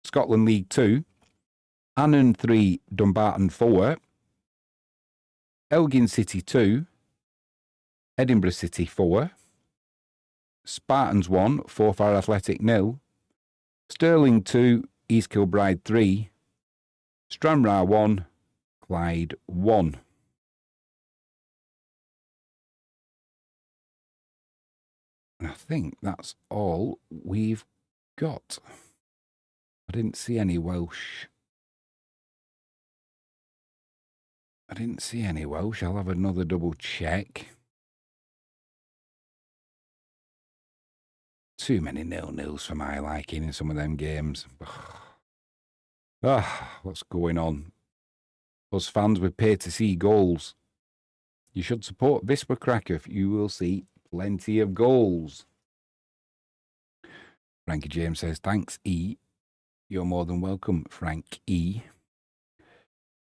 Scotland League 2, Annan 3, Dumbarton 4. Elgin City 2, Edinburgh City 4. Spartans 1, Forfar Athletic 0. Stirling 2, East Kilbride 3. Stranraer 1, Clyde 1. And I think that's all we've got. I didn't see any Welsh. I'll have another double check. Too many 0-0s for my liking in some of them games. What's going on? Us fans, we pay to see goals. You should support Wisła Krakow. You will see plenty of goals. Frankie James says, thanks, E. You're more than welcome, Frank E.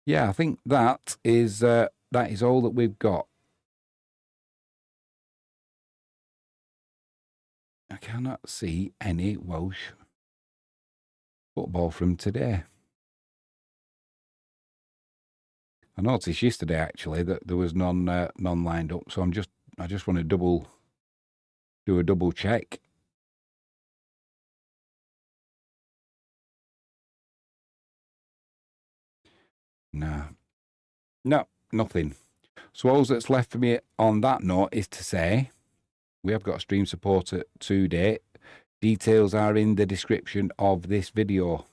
Yeah, I think that is all that we've got. I cannot see any Welsh football from today. I noticed yesterday actually that there was none lined up, so I just want to do a double check. No, nothing. So all that's left for me on that note is to say we have got a stream supporter today. Details are in the description of this video.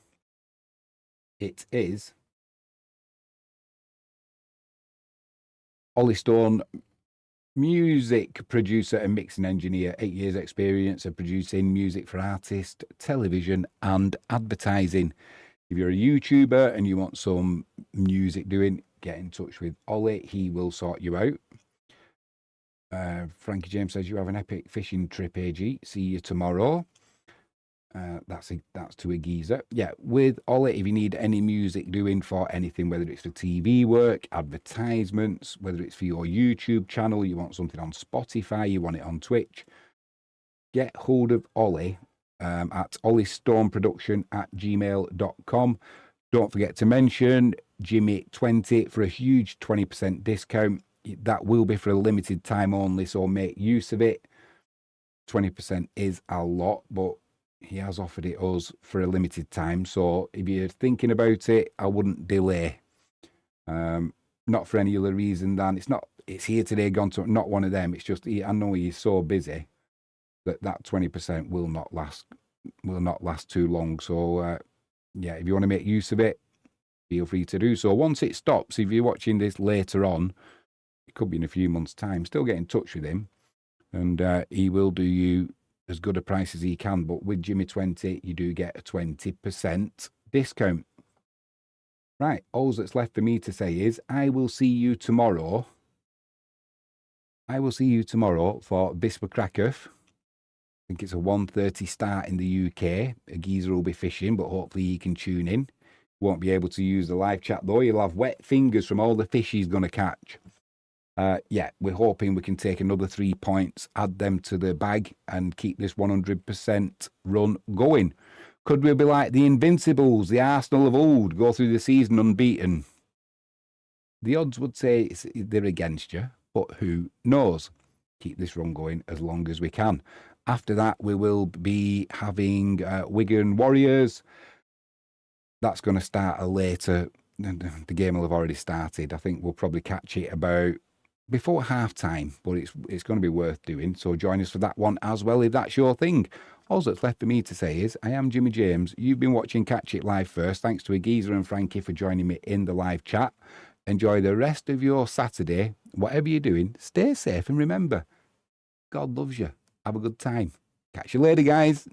It is Ollie Stone, music producer and mixing engineer, 8 years experience of producing music for artists, television and advertising. If you're a YouTuber and you want some music doing, get in touch with Ollie. He will sort you out. Frankie James says you have an epic fishing trip, AG. See you tomorrow. That's to a geezer. Yeah, with Ollie, if you need any music doing for anything, whether it's for TV work, advertisements, whether it's for your YouTube channel, you want something on Spotify, you want it on Twitch, get hold of Ollie at olliestormproduction@gmail.com. Don't forget to mention Jimmy20 for a huge 20% discount. That will be for a limited time only, so make use of it. 20% is a lot, but he has offered it us for a limited time. So if you're thinking about it, I wouldn't delay. Not for any other reason than it's here today, gone to, not one of them. It's just, I know he's so busy that 20% will not last too long. So yeah, if you want to make use of it, feel free to do so. Once it stops, if you're watching this later on, it could be in a few months' time, still get in touch with him and he will do you as good a price as he can. But with Jimmy20, you do get a 20% discount. Right, all that's left for me to say is I will see you tomorrow. I will see you tomorrow for Wisła Kraków. I think it's a 1:30 start in the UK. A geezer will be fishing, but hopefully he can tune in. Won't be able to use the live chat though. You'll have wet fingers from all the fish he's going to catch. Yeah, we're hoping we can take another 3 points, add them to the bag, and keep this 100% run going. Could we be like the Invincibles, the Arsenal of old, go through the season unbeaten? The odds would say they're against you, but who knows? Keep this run going as long as we can. After that, we will be having Wigan Warriors. That's going to start later. The game will have already started. I think we'll probably catch it about before half time, but it's going to be worth doing. So join us for that one as well if that's your thing. All that's left for me to say is I am Jimmy James. You've been watching Catch It Live first. Thanks to Geezer and Frankie for joining me in the live chat. Enjoy the rest of your Saturday. Whatever you're doing, stay safe and remember, God loves you. Have a good time. Catch you later, guys.